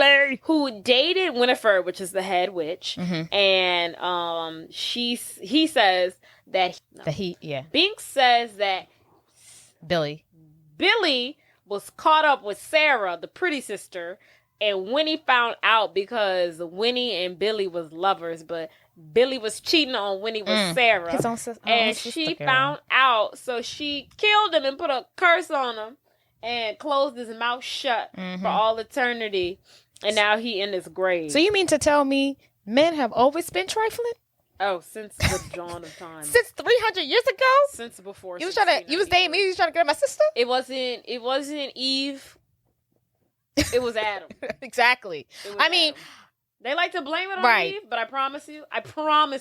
who dated Winifred, which is the head witch, and he says that Binks says that Billy was caught up with Sarah, the pretty sister, and Winnie found out because Winnie and Billy was lovers, but Billy was cheating on Winnie with Sarah, and she found out, so she killed him and put a curse on him. And closed his mouth shut for all eternity. And now he in his grave. So you mean to tell me men have always been trifling? Oh, since the dawn of time. Since 300 years ago? Since before. You was dating me, you was trying to get at my sister? It wasn't Eve. It was Adam. Exactly. Adam. They like to blame it on Eve, but I promise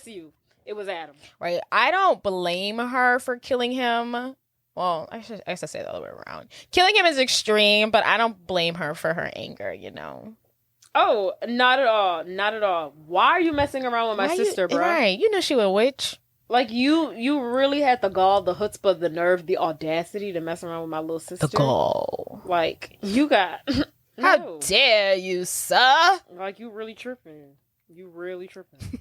you, it was Adam. Right. I don't blame her for killing him. Well, I should say the other way around. Killing him is extreme, but I don't blame her for her anger, Oh, not at all. Not at all. Why are you messing around with my sister, bro? Right. You know she was a witch. Like, you really had the gall, the chutzpah, the nerve, the audacity to mess around with my little sister. The gall. Like, you got... How dare you, sir? Like, you really tripping. You really tripping.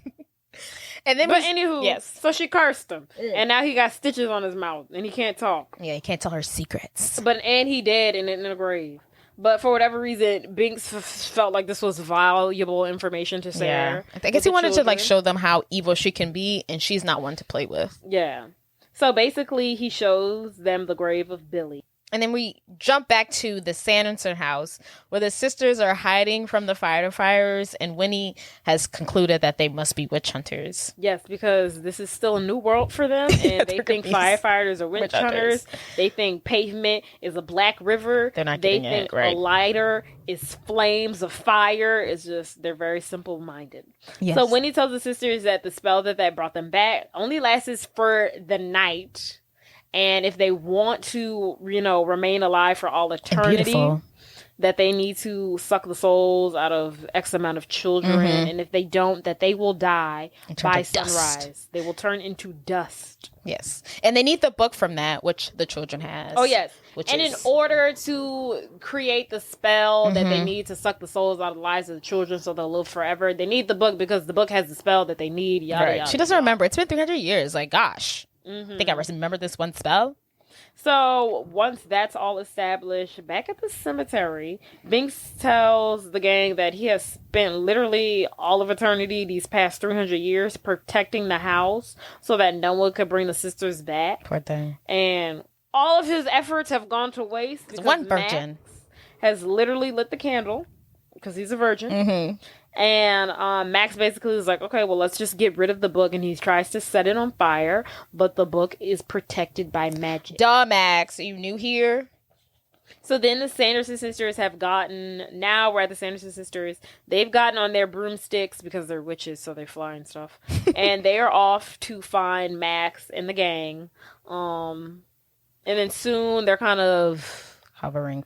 And then, anywho, yes. So she cursed him, and now he got stitches on his mouth, and he can't talk. Yeah, he can't tell her secrets. And he dead in a grave. But for whatever reason, Binks felt like this was valuable information to share. I guess he wanted to show them how evil she can be, and she's not one to play with. Yeah. So basically, he shows them the grave of Billy. And then we jump back to the Sanderson house where the sisters are hiding from the firefighters, and Winnie has concluded that they must be witch hunters. Yes, because this is still a new world for them, and they think firefighters are witch hunters. They think pavement is a black river. They're not They getting think it, right? a lighter is flames of fire. It's just, they're very simple-minded. Yes. So Winnie tells the sisters that the spell that brought them back only lasts for the night. And if they want to, remain alive for all eternity, that they need to suck the souls out of X amount of children. Mm-hmm. And if they don't, that they will die by sunrise. Dust. They will turn into dust. Yes. And they need the book from that, which the children has. Oh, yes. In order to create the spell that they need to suck the souls out of the lives of the children so they'll live forever, they need the book because the book has the spell that they need. Yada, yada. She doesn't remember. It's been 300 years. Like, gosh. I think I remember this one spell. So once that's all established, back at the cemetery, Binks tells the gang that he has spent literally all of eternity, these past 300 years, protecting the house so that no one could bring the sisters back. Poor thing. And all of his efforts have gone to waste because one virgin Max has literally lit the candle because he's a virgin. Mm-hmm. And Max basically is like, okay, well, let's just get rid of the book. And he tries to set it on fire, but the book is protected by magic. Duh, Max. Are you new here? So then the Sanderson sisters have now we're at the Sanderson sisters. They've gotten on their broomsticks because they're witches, so they fly and stuff. And they are off to find Max and the gang. And then soon they're kind of hovering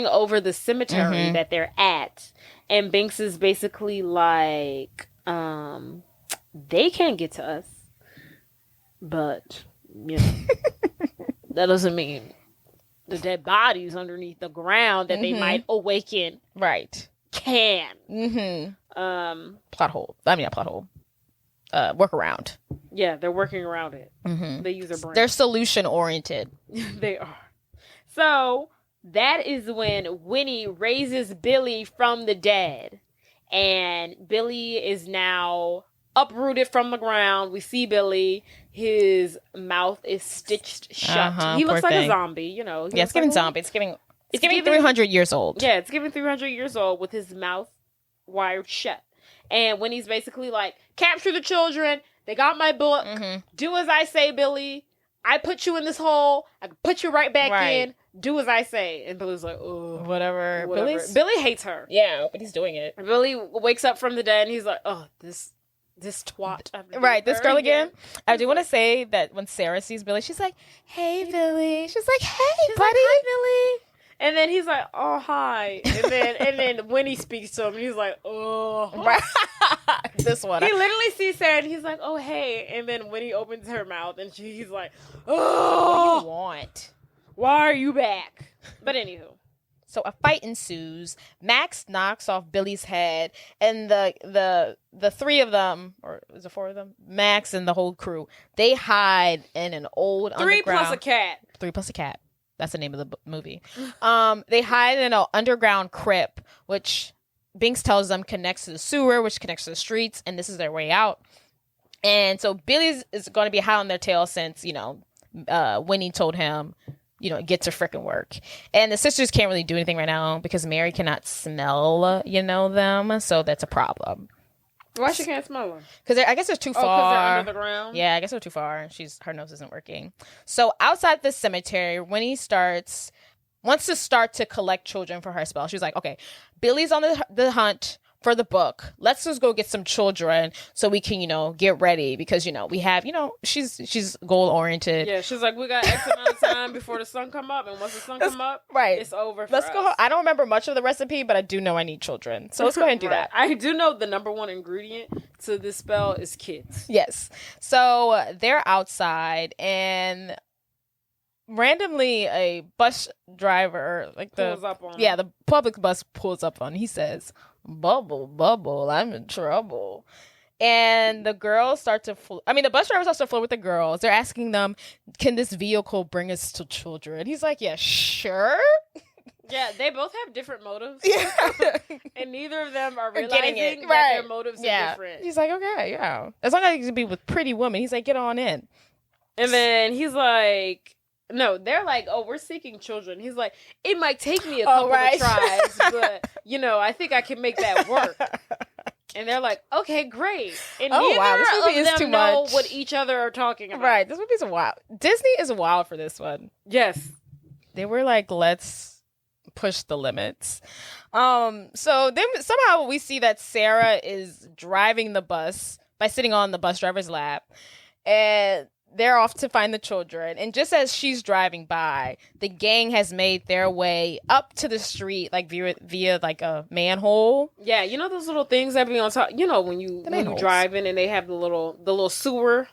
over the cemetery that they're at. And Binks is basically like, they can't get to us. But, that doesn't mean the dead bodies underneath the ground that they might awaken. Right. Can. Plot hole. I mean, not plot hole. Workaround. Yeah, they're working around it. They use their brain. They're solution oriented. They are. So that is when Winnie raises Billy from the dead. And Billy is now uprooted from the ground. We see Billy. His mouth is stitched shut. He looks like a zombie, Yeah, it's giving zombie. It's giving 300 years old. Yeah, it's giving 300 years old with his mouth wired shut. And Winnie's basically like, capture the children. They got my book. Do as I say, Billy. I put you in this hole. I can put you right back in. Do as I say. And Billy's like, oh. Whatever. Billy hates her. Yeah, but he's doing it. Billy wakes up from the dead and he's like, oh, this twat. Right, this girl again. I do want to say that when Sarah sees Billy, she's like, hey, Billy. She's like, hey, buddy. Like, hi, Billy. And then he's like, oh, hi. And then when he speaks to him, he's like, oh. Right. This one. He literally sees Sarah and he's like, oh, hey. And then when he opens her mouth and he's like, oh. What do you want? Why are you back? But anywho. So a fight ensues. Max knocks off Billy's head, and the three of them, or is it four of them? Max and the whole crew, they hide in an old underground. 3 plus a cat. 3 plus a cat. That's the name of the movie. They hide in an underground crypt, which Binks tells them connects to the sewer, which connects to the streets, and this is their way out. And so Billy is going to be hot on their tail since, Winnie told him, get to frickin' work. And the sisters can't really do anything right now because Mary cannot smell, them. So that's a problem. Why she can't smell them? Because I guess they're too far. Because they're under the ground? Yeah, I guess they're too far. Her nose isn't working. So outside the cemetery, Winnie wants to start to collect children for her spell. She's like, okay, Billy's on the hunt for the book. Let's just go get some children so we can, get ready because, we have, she's goal oriented. Yeah, she's like, we got X amount of time before the sun come up. And once the sun come up, it's over for Let's us. go. I don't remember much of the recipe, but I do know I need children. So let's go ahead and do that. I do know the number one ingredient to this spell is kids. Yes. So they're outside and randomly a bus driver, like pulls up on the public bus pulls up on. He says, "Bubble, bubble, I'm in trouble." And the girls start to the bus driver starts to flirt with the girls. They're asking them, "Can this vehicle bring us to children?" He's like, "Yeah, sure." Yeah, they both have different motives. Yeah. And neither of them are realizing that their motives are different. He's like, "Okay, yeah. As long as you can be with pretty women." He's like, "Get on in." And then he's like, no, they're like, "Oh, we're seeking children." He's like, "It might take me a couple of tries, but, I think I can make that work." And they're like, "Okay, great." And neither of them know what each other are talking about. Right, this movie's wild. Disney is wild for this one. Yes. They were like, let's push the limits. So then somehow we see that Sarah is driving the bus by sitting on the bus driver's lap. And they're off to find the children. And just as she's driving by, the gang has made their way up to the street, like via like a manhole. Yeah, you know those little things that be on top. You know when you driving and they have the little sewer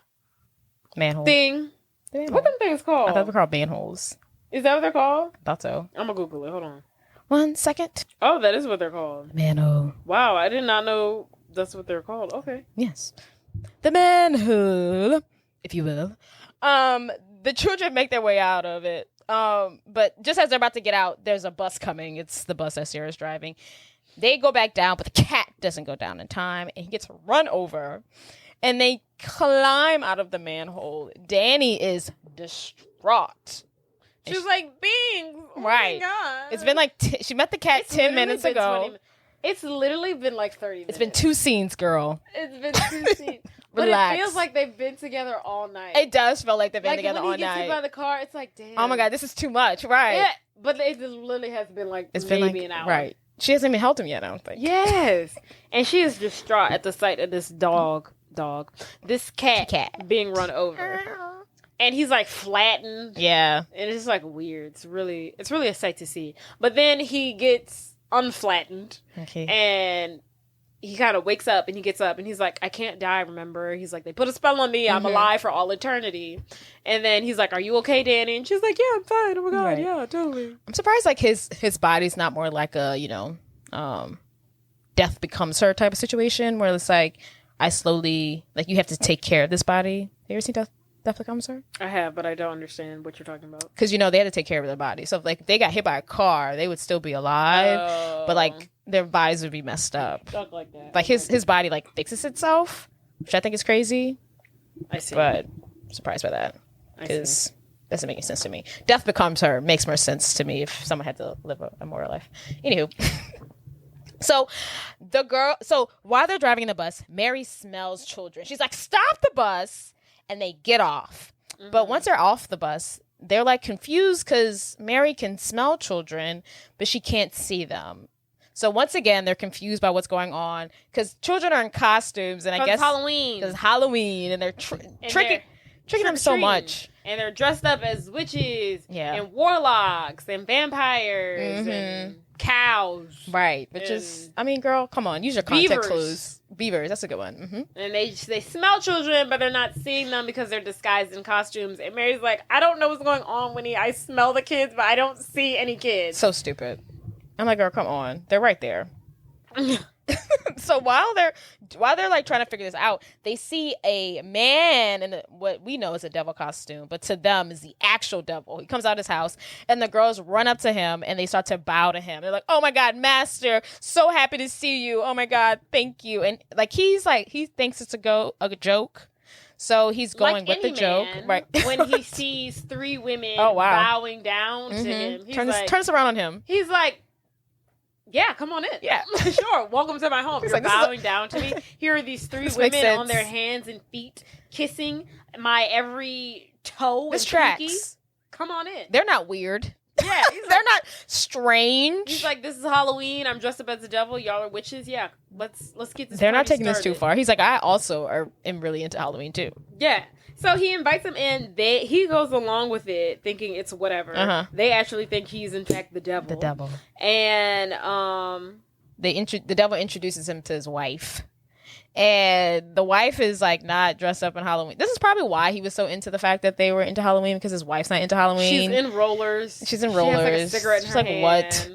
manhole thing. What them things called? I thought they were called manholes. Is that what they're called? I thought so. I'm gonna Google it. Hold on. 1 second. Oh, that is what they're called. Manhole. Wow, I did not know that's what they're called. Okay. Yes. The manhole, if you will. The children make their way out of it. But just as they're about to get out, there's a bus coming. It's the bus that Sarah's driving. They go back down, but the cat doesn't go down in time, and he gets run over. And they climb out of the manhole. Danny is distraught. She's like, "Bing!" Oh right. My God. It's been like, she met the cat 10 minutes ago. It's literally been like 30 minutes. It's been 2 scenes, girl. It's been 2 scenes. But Relax. it feels like they've been together all night. It does feel like they've been together all night. When he gets hit by the car, it's like, damn. Oh my God, this is too much. Right. Yeah, but it literally has been like maybe an hour. Right. She hasn't even held him yet, I don't think. Yes. And she is distraught at the sight of this this cat being run over. And he's like flattened. Yeah. And it's just like weird. It's really a sight to see. But then he gets unflattened. Okay. And he kind of wakes up and he gets up and he's like, "I can't die, remember?" He's like, "They put a spell on me. I'm alive for all eternity." And then he's like, "Are you okay, Danny?" And she's like, "Yeah, I'm fine. Oh my God. Right. Yeah, totally." I'm surprised like his body's not more like a, death becomes her type of situation where it's like, I slowly, like, you have to take care of this body. Have you ever seen Death Becomes Her? I have, but I don't understand what you're talking about. Because, they had to take care of their body. So if, like, they got hit by a car, they would still be alive. But, like, their bodies would be messed up. Stuck like that. Like, his body, like, fixes itself, which I think is crazy. I see. But I'm surprised by that. Because doesn't make any sense to me. Death Becomes Her makes more sense to me if someone had to live a moral life. Anywho. So while they're driving the bus, Mary smells children. She's like, "Stop the bus." And they get off. Mm-hmm. But once they're off the bus, they're like confused because Mary can smell children, but she can't see them. So once again, they're confused by what's going on because children are in costumes. And I guess Halloween. Because Halloween. And they're tricking them so much. And they're dressed up as witches and warlocks and vampires and cows. Right. Which is, I mean, girl, come on. Use your context clues. Beavers. That's a good one. Mm-hmm. And they smell children, but they're not seeing them because they're disguised in costumes. And Mary's like, "I don't know what's going on, Winnie. I smell the kids, but I don't see any kids." So stupid. I'm like, girl, come on. They're right there. So while they're like trying to figure this out, they see a man in what we know is a devil costume, but to them is the actual devil. He comes out of his house, and the girls run up to him and they start to bow to him. They're like, "Oh my God, Master, so happy to see you. Oh my God, thank you." And like he thinks it's a joke. So he's going with the joke, right? When he sees 3 women bowing down to him, he's turns around on him. He's like, "Yeah, come on in. Yeah, sure. Welcome to my home." You're like, bowing down to me. Here are these 3 women on their hands and feet, kissing my every toe and pinky. Come on in. They're not weird. Yeah, they're not strange. He's like, "This is Halloween. I'm dressed up as the devil. Y'all are witches. Yeah, let's get this." They're not taking this too far. He's like, "I also am really into Halloween too." Yeah. So he invites them in. He goes along with it, thinking it's whatever. Uh-huh. They actually think he's in fact the devil. The devil. And the devil introduces him to his wife, And the wife is like not dressed up in Halloween. This is probably why he was so into the fact that they were into Halloween, because his wife's not into Halloween. She's in rollers. She's in rollers. She has like a cigarette in She's her like, hand. what?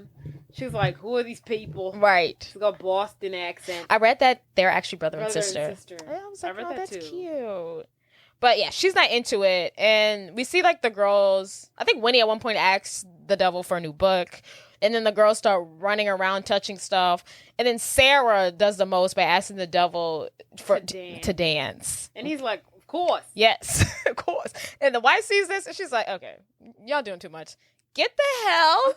She's like, who are these people? Right. She's got a Boston accent. I read that they're actually brother and sister. I was like, oh, that's cute. But yeah, she's not into it. And we see like the girls, I think Winnie at one point asks the devil for a new book. And then the girls start running around touching stuff. And then Sarah does the most by asking the devil to dance. And he's like, of course. Yes, of course. And the wife sees this and she's like, okay, y'all doing too much. Get the hell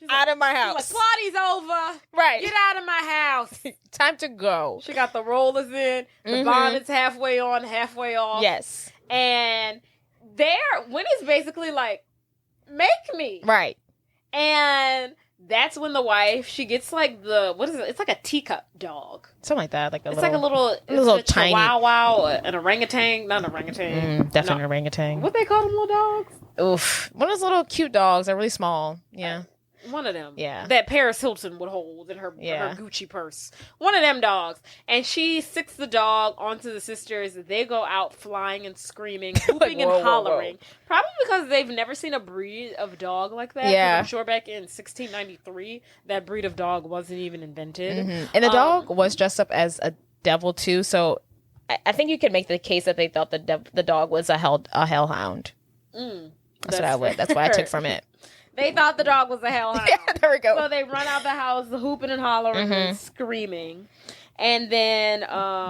out of my house. She's like, party's over. Right. Get out of my house. Time to go. She got the rollers in. The bonnet's halfway on, halfway off. Yes. And Winnie's basically like, make me. Right. And that's when the wife, she gets like what is it? It's like a teacup dog. Something like that. It's like a little tiny chihuahua, an orangutan. Not an orangutan. Definitely an orangutan. What they call them, little dogs? Oof. One of those little cute dogs. They're really small. Yeah. One of them. Yeah. That Paris Hilton would hold in her Gucci purse. One of them dogs. And she sicks the dog onto the sisters. They go out flying and screaming, whooping and hollering. Whoa. Probably because they've never seen a breed of dog like that. Yeah. I'm sure back in 1693, that breed of dog wasn't even invented. Mm-hmm. And the dog was dressed up as a devil too. So I think you could make the case that they thought the dog was a hellhound. That's what I took from it. They thought the dog was a hellhound. Yeah, there we go. So they run out the house, hooping and hollering and screaming. And then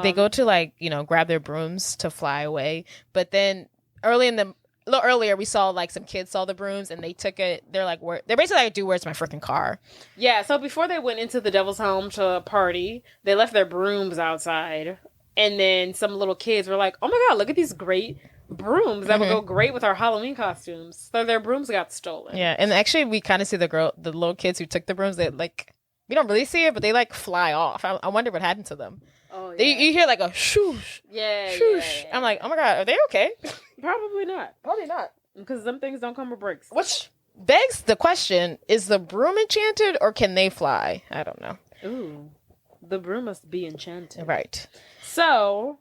they go to grab their brooms to fly away. But then a little earlier we saw some kids saw the brooms and they took it. They're like, they're basically like, dude, where's my freaking car? Yeah, so before they went into the devil's home to party, they left their brooms outside. And then some little kids were like, oh my God, look at these great brooms that would go great with our Halloween costumes. So their brooms got stolen. Yeah, and actually we kind of see the little kids who took the brooms. They we don't really see it, but they fly off. I wonder what happened to them. Oh yeah. You hear a shoosh. Yeah, shoosh. Yeah. I'm like, oh my God, are they okay? Probably not. Probably not. Because them things don't come with brakes. Which begs the question, is the broom enchanted or can they fly? I don't know. Ooh. The broom must be enchanted. Right. So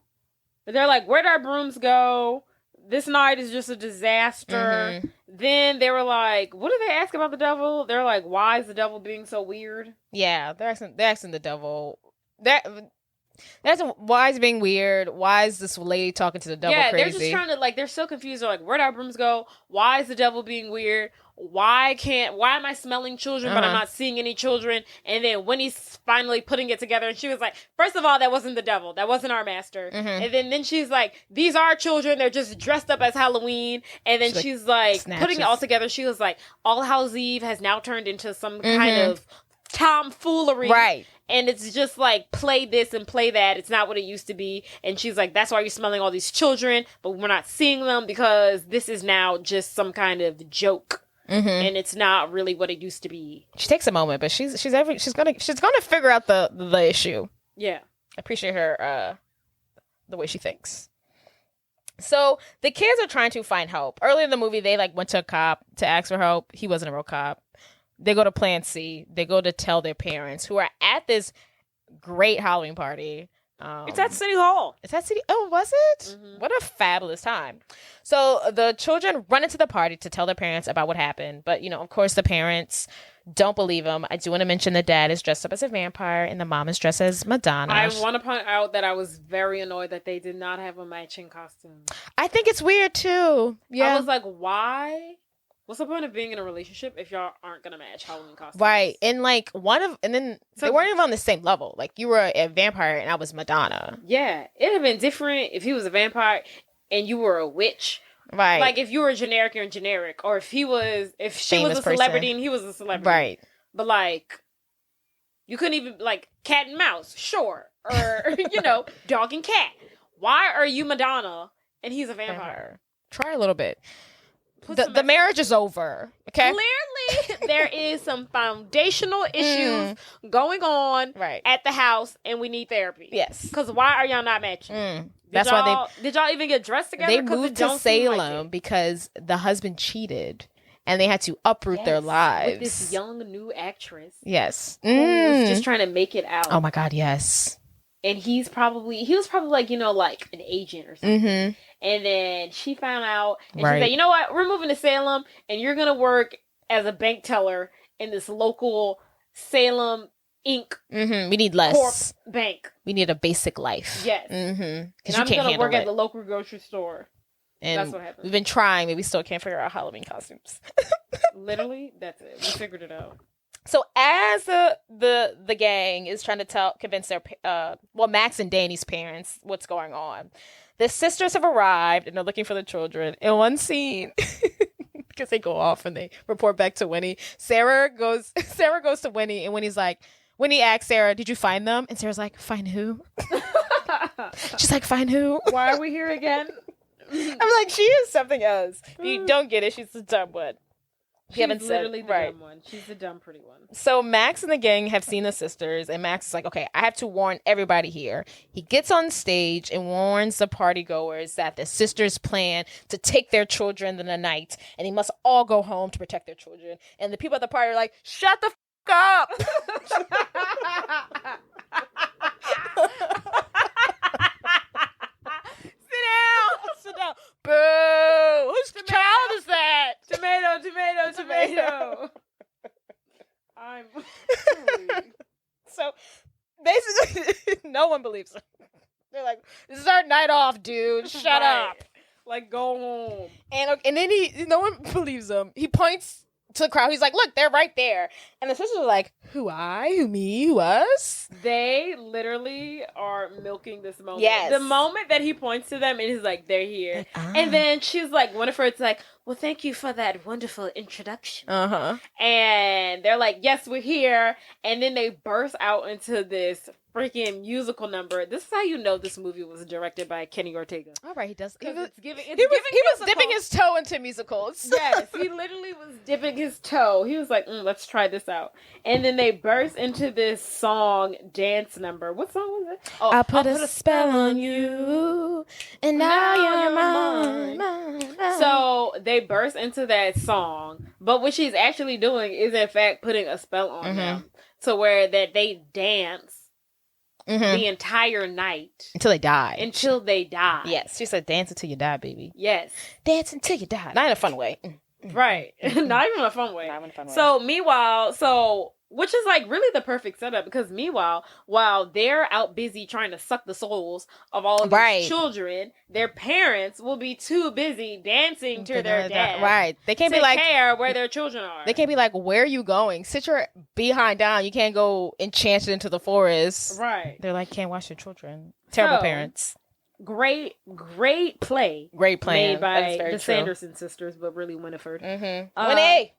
they're like, where'd our brooms go? This night is just a disaster. Then they were like, what did they ask about the devil? They're like, why is the devil being so weird? Yeah, they're asking the devil. That's why is being weird. Why is this lady talking to the devil crazy? They're just trying to they're so confused. They're like, where'd our brooms go? Why is the devil being weird? Why am I smelling children but I'm not seeing any children? And then Winnie's finally putting it together and she was like, first of all, that wasn't the devil. That wasn't our master. And then she's like, these are children. They're just dressed up as Halloween. And then she's like putting it all together. She was like, All Hallows Eve has now turned into some kind of tomfoolery. Right. And it's just play this and play that. It's not what it used to be. And she's like, that's why you're smelling all these children, but we're not seeing them because this is now just some kind of joke. And it's not really what it used to be. She takes a moment, but she's gonna figure out the issue. Yeah. I appreciate her the way she thinks. So the kids are trying to find help. Earlier in the movie, they went to a cop to ask for help. He wasn't a real cop. They go to Plan C. They go to tell their parents, who are at this great Halloween party. It's at City Hall. It's at City. Oh, was it? What a fabulous time. So the children run into the party to tell their parents about what happened. But, of course, the parents don't believe them. I do want to mention the dad is dressed up as a vampire and the mom is dressed as Madonna. I want to point out that I was very annoyed that they did not have a matching costume. I think it's weird, too. Yeah. I was like, why? What's the point of being in a relationship if y'all aren't gonna match Halloween costumes? Right, and they weren't even on the same level. You were a vampire and I was Madonna. Yeah, it'd have been different if he was a vampire and you were a witch. Right, if you were generic, you're generic, or if she was a celebrity and he was a celebrity. Right, but you couldn't even cat and mouse, sure, or dog and cat. Why are you Madonna and he's a vampire? Try a little bit. The marriage is over. Okay. Clearly, there is some foundational issues going on at the house, and we need therapy. Yes. Because why are y'all not matching? That's why did y'all even get dressed together? They moved to Salem because the husband cheated, and they had to uproot their lives with this young new actress. Yes. Who was just trying to make it out. Oh my God. Yes. and he was probably like, like an agent or something. Mm-hmm. And then she found out, and Right. she said, you know what, we're moving to Salem, and you're gonna work as a bank teller in this local Salem Inc. Mm-hmm. We need less Corp bank. We need a basic life. Yes. Mm-hmm. And I'm gonna work at the local grocery store. And that's what happened. We've been trying, but we still can't figure out Halloween costumes. Literally, that's it. We figured it out. So as the gang is trying to convince their Max and Danny's parents what's going on, the sisters have arrived and they're looking for the children. In one scene, because they go off and they report back to Winnie, Sarah goes to Winnie, and Winnie asks Sarah, "Did you find them?" And Sarah's like, "Find who?" She's like, "Find who? Why are we here again?" I'm like, she is something else. If you don't get it, she's the dumb one. She's literally the dumb one. She's the dumb pretty one. So Max and the gang have seen the sisters, and Max is like, okay, I have to warn everybody here. He gets on stage and warns the partygoers that the sisters plan to take their children in the night, and they must all go home to protect their children. And the people at the party are like, shut the up! Sit down. Boo! Whose child is that? Tomato. I'm So basically, no one believes him. They're like, "This is our night off, dude. Shut up. Like, go home." And then no one believes him. He points to the crowd. He's like, "Look, they're right there." And the sisters are like, "Who I? Who me? Who us?" They literally are milking this moment. Yes. The moment that he points to them and he's like, "They're here," Like, and then she's like, Winifred's like, "Well, thank you for that wonderful introduction." And they're like, "Yes, we're here." And then they burst out into this freaking musical number. This is how you know this movie was directed by Kenny Ortega. All right, he does. He was dipping his toe into musicals. Yes, he literally was dipping his toe. He was like, let's try this out. And then they burst into this song dance number. What song was it? Oh, I put a spell on you, and now you're mine. So they burst into that song, but what she's actually doing is in fact putting a spell on them, to where that they dance the entire night until they die. Yes, she said, "Dance until you die, baby." Yes, dance until you die. Not in a fun way, right? Not even a fun way. So meanwhile, which is like really the perfect setup, because meanwhile, while they're out busy trying to suck the souls of all of these children, their parents will be too busy dancing to their dad. Right. They can't be like, care where their children are. They can't be like, "Where are you going? Sit your behind down. You can't go enchanted into the forest." Right. They're like, can't watch their children. Terrible parents. Great play. Great plan. Made by the Sanderson sisters, but really Winifred. Winnie!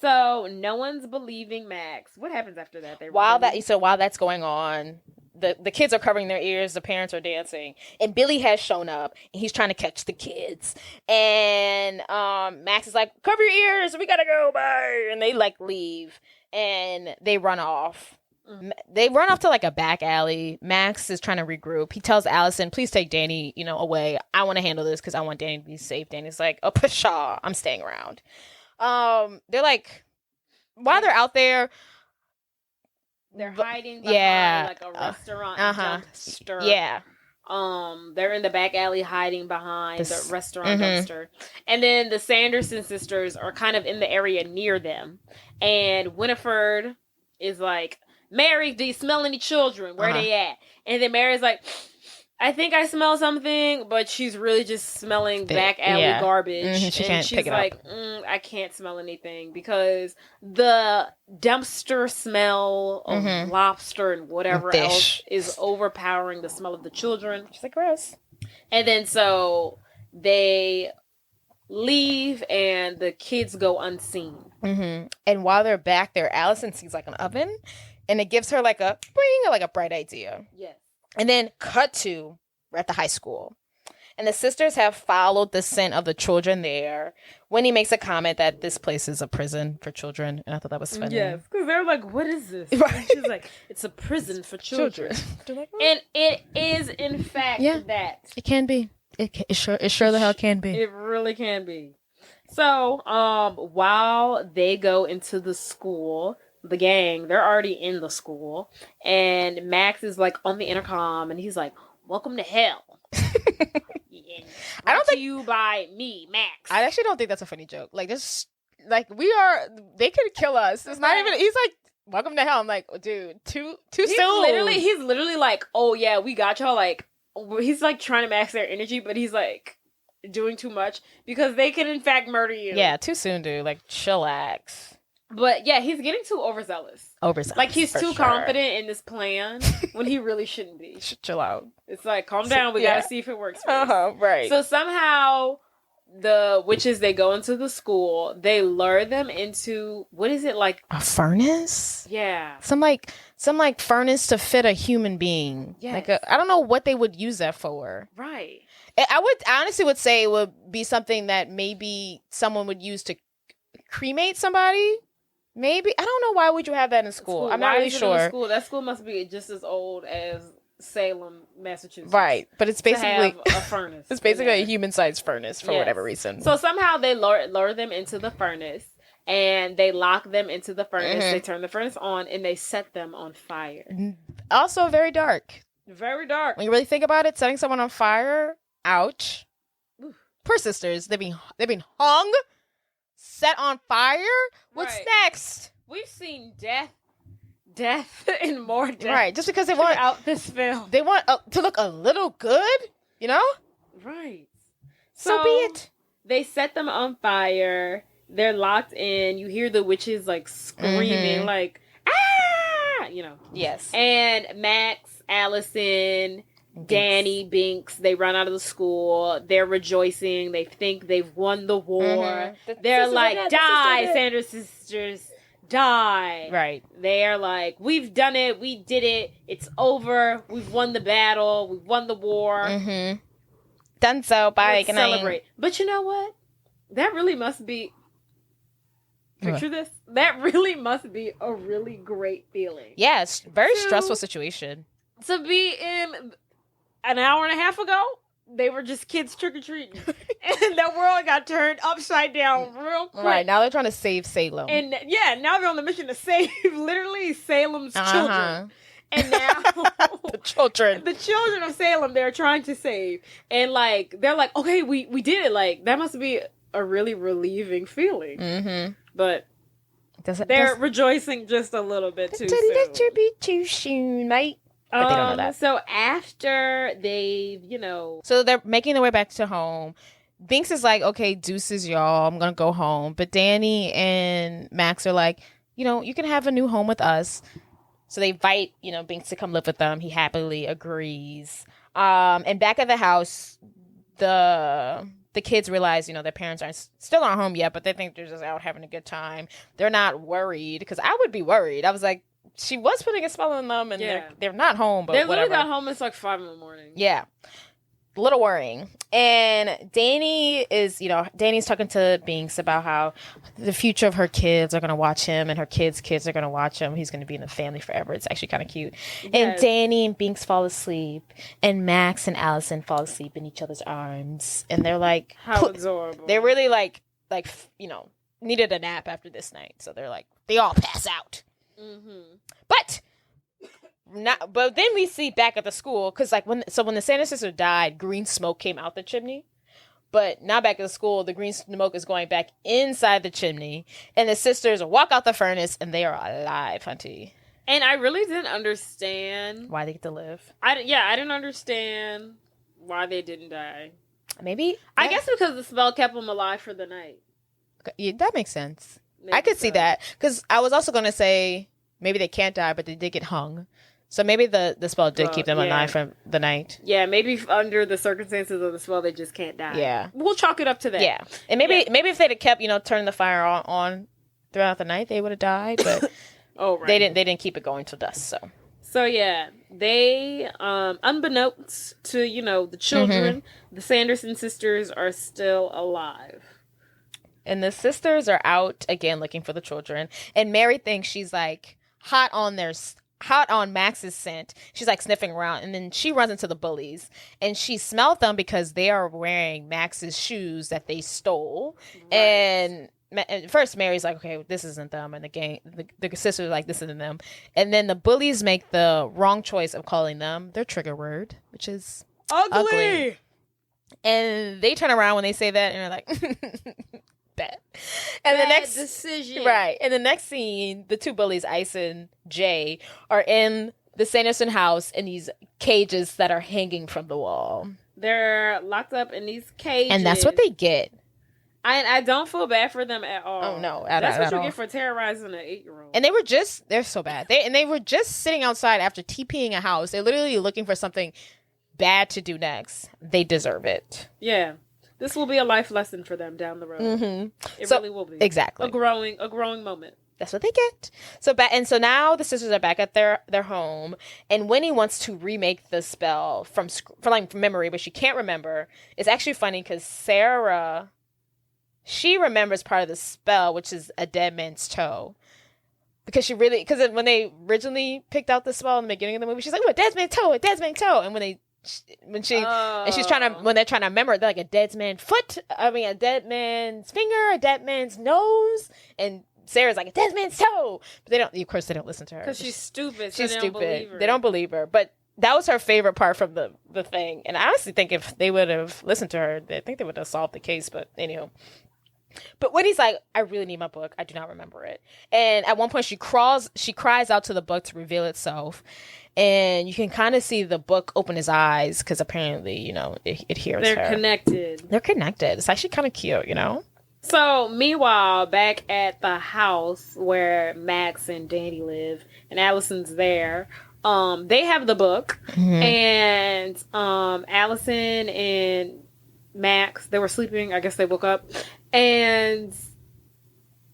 So no one's believing Max. What happens after that? While that's going on, the kids are covering their ears, the parents are dancing, and Billy has shown up, and he's trying to catch the kids. And Max is like, "Cover your ears, we gotta go, bye!" And they like leave, and they run off. They run off to like a back alley. Max is trying to regroup. He tells Allison, "Please take Danny, away. I want to handle this because I want Danny to be safe." Danny's like, "Oh, pshaw, I'm staying around." They're like, while they're out there, they're hiding behind like a restaurant dumpster. Yeah. They're in the back alley hiding behind the restaurant dumpster. And then the Sanderson sisters are kind of in the area near them. And Winifred is like, "Mary, do you smell any children? Where they at?" And then Mary's like, "I think I smell something," but she's really just smelling back alley garbage. She can't pick it up. I can't smell anything because the dumpster smell of lobster and whatever else is overpowering the smell of the children. She's like, "Gross." And then so they leave and the kids go unseen. And while they're back there, Allison sees like an oven, and it gives her like a bright idea. Yes. And then cut to, we're at the high school. And the sisters have followed the scent of the children there. Winnie makes a comment that this place is a prison for children. And I thought that was funny. Yes, because they're like, "What is this?" Right. And she's like, "It's a prison for children." Like, "Oh." And it is, in fact, that. It can be. It sure the hell can be. It really can be. So, while they go into the school, the gang, they're already in the school, and Max is like on the intercom, and he's like, "Welcome to hell." I don't think you by me, Max. I actually don't think that's a funny joke. Like this, like they could kill us. It's not even. He's like, "Welcome to hell." I'm like, oh, dude, too soon. He's literally like, "Oh yeah, we got y'all." Like he's like trying to max their energy, but he's like doing too much because they can in fact murder you. Yeah, too soon, dude. Like chillax. But yeah, he's getting too overzealous. Like he's too confident in this plan when he really shouldn't be. Chill out. It's like, calm down. We gotta see if it works. Right. So somehow the witches, they go into the school. They lure them into, what is it, like a furnace? Yeah. Some furnace to fit a human being. Yeah. Like I don't know what they would use that for. Right. I honestly would say it would be something that maybe someone would use to cremate somebody. Maybe. I don't know, why would you have that in school? I'm not really sure. That school must be just as old as Salem, Massachusetts. Right. But it's basically a furnace. It's basically a human-sized furnace for whatever reason. So somehow they lure them into the furnace, and they lock them into the furnace. They turn the furnace on, and they set them on fire. Also very dark. Very dark. When you really think about it, setting someone on fire, ouch. Oof. Poor sisters. They've been hung, set on fire. What's next? We've seen death, and more death. Right, just because they want out this film, they want to look a little good, you know? Right. So be it. They set them on fire. They're locked in. You hear the witches like screaming, like ah, you know. Yes. And Max, Allison, Danny, Binks, they run out of the school. They're rejoicing. They think they've won the war. They're like, die, Sandra's sisters, die. Right. They're like, we've done it. We did it. It's over. We've won the battle. We've won the war. Done so. Bye. Let's celebrate. But you know what? That really must be... Picture this. That really must be a really great feeling. Yeah, it's a very stressful situation. To be in... An hour and a half ago, they were just kids trick-or-treating. And the world got turned upside down real quick. Right, now they're trying to save Salem. And yeah, now they're on the mission to save literally Salem's children. And now the children of Salem, they're trying to save. And like, they're like, okay, we did it. Like, that must be a really relieving feeling. But they're rejoicing just a little bit too soon. A little bit too soon, mate. But they don't know that. So after they've, So they're making their way back to home. Binks is like, okay, deuces, y'all. I'm going to go home. But Danny and Max are like, you can have a new home with us. So they invite, Binks to come live with them. He happily agrees. And back at the house, the kids realize, their parents still aren't home yet, but they think they're just out having a good time. They're not worried, because I would be worried. I was like, she was putting a spell on them, and they're not home, but they whatever. They literally got home, it's like 5 a.m. Yeah. A little worrying. And Danny is, Danny's talking to Binks about how the future of her kids are going to watch him, and her kids' kids are going to watch him. He's going to be in the family forever. It's actually kind of cute. Yes. And Danny and Binks fall asleep, and Max and Allison fall asleep in each other's arms. And they're like... How adorable. They're really like, needed a nap after this night. So they're like, they all pass out. But then we see back at the school, because when the Santa sister died, green smoke came out the chimney. But now back at the school, the green smoke is going back inside the chimney, and the sisters walk out the furnace, and they are alive, hunty. And I really didn't understand why they get to live. I didn't understand why they didn't die. Maybe I guess because the spell kept them alive for the night. Yeah, that makes sense. I could see that, because I was also going to say maybe they can't die, but they did get hung. So maybe the spell did keep them alive for the night. Yeah, maybe under the circumstances of the spell, they just can't die. Yeah. We'll chalk it up to that. Yeah. And maybe if they'd have kept, turning the fire on throughout the night, they would have died. But they didn't keep it going till dusk. So yeah, they, unbeknownst to, the children, the Sanderson sisters are still alive. And the sisters are out again looking for the children. And Mary thinks she's like hot on Max's scent. She's like sniffing around, and then she runs into the bullies, and she smelled them because they are wearing Max's shoes that they stole. Right. And first Mary's like, okay, this isn't them, and the sister's like, this isn't them, and then the bullies make the wrong choice of calling them their trigger word, which is ugly. And they turn around when they say that, and they're like, bad. And the next decision, right? And the next scene, the two bullies, Ice and Jay, are in the Sanderson house in these cages that are hanging from the wall. They're locked up in these cages, and that's what they get. I don't feel bad for them at all. Oh no, that's what you get for terrorizing an 8-year-old. And they're so bad. They were just sitting outside after TPing a house. They're literally looking for something bad to do next. They deserve it. Yeah, this will be a life lesson for them down the road. Mm-hmm. It really will be exactly a growing moment. That's what they get. So now the sisters are back at their home, and Winnie wants to remake the spell from memory, but she can't remember. It's actually funny because Sarah, she remembers part of the spell, which is a dead man's toe. Because when they originally picked out the spell in the beginning of the movie, she's like, "Oh, a dead man's toe, a dead man's toe." And when they're trying to remember, they're like, a dead man's foot, a dead man's finger, a dead man's nose, and Sarah's like, a dead man's toe. But they don't listen to her. Because she's stupid. She's stupid. Don't believe her. They don't believe her. But that was her favorite part from the thing. And I honestly think if they would have listened to her, I think they would have solved the case. But anyhow. But Winnie's like, I really need my book. I do not remember it. And at one point she cries out to the book to reveal itself. And you can kind of see the book open his eyes because apparently, it hears her. They're connected. It's actually kind of cute, So, meanwhile, back at the house where Max and Danny live, and Allison's there, they have the book, and Allison and Max, they were sleeping, I guess they woke up, and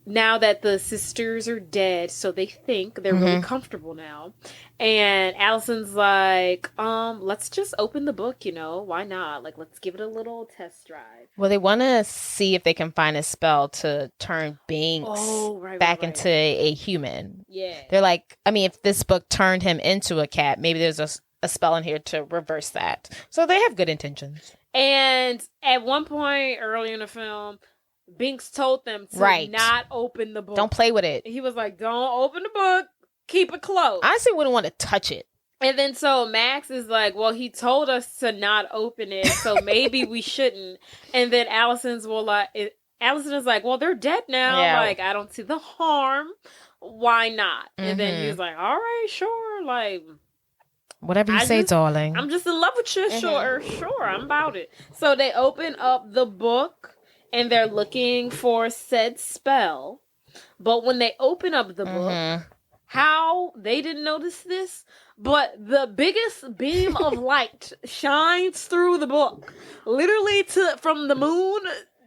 now that the sisters are dead, so they think they're really comfortable now, and Allison's like, let's just open the book, why not? Like, let's give it a little test drive. Well, they want to see if they can find a spell to turn Binks back into a human. Yeah. They're like, if this book turned him into a cat, maybe there's a spell in here to reverse that. So they have good intentions. And at one point earlier in the film, Binks told them to not open the book. Don't play with it. He was like, don't open the book. Keep it closed. I honestly wouldn't want to touch it. And then so Max is like, well, he told us to not open it, so maybe we shouldn't. And then Allison is like, well, they're dead now. Yeah. Like, I don't see the harm. Why not? And then he was like, all right, sure. Like, whatever you say, darling. I'm just in love with you. Sure, I'm about it. So they open up the book and they're looking for said spell. But when they open up the book, how they didn't notice this, but the biggest beam of light shines through the book, literally from the moon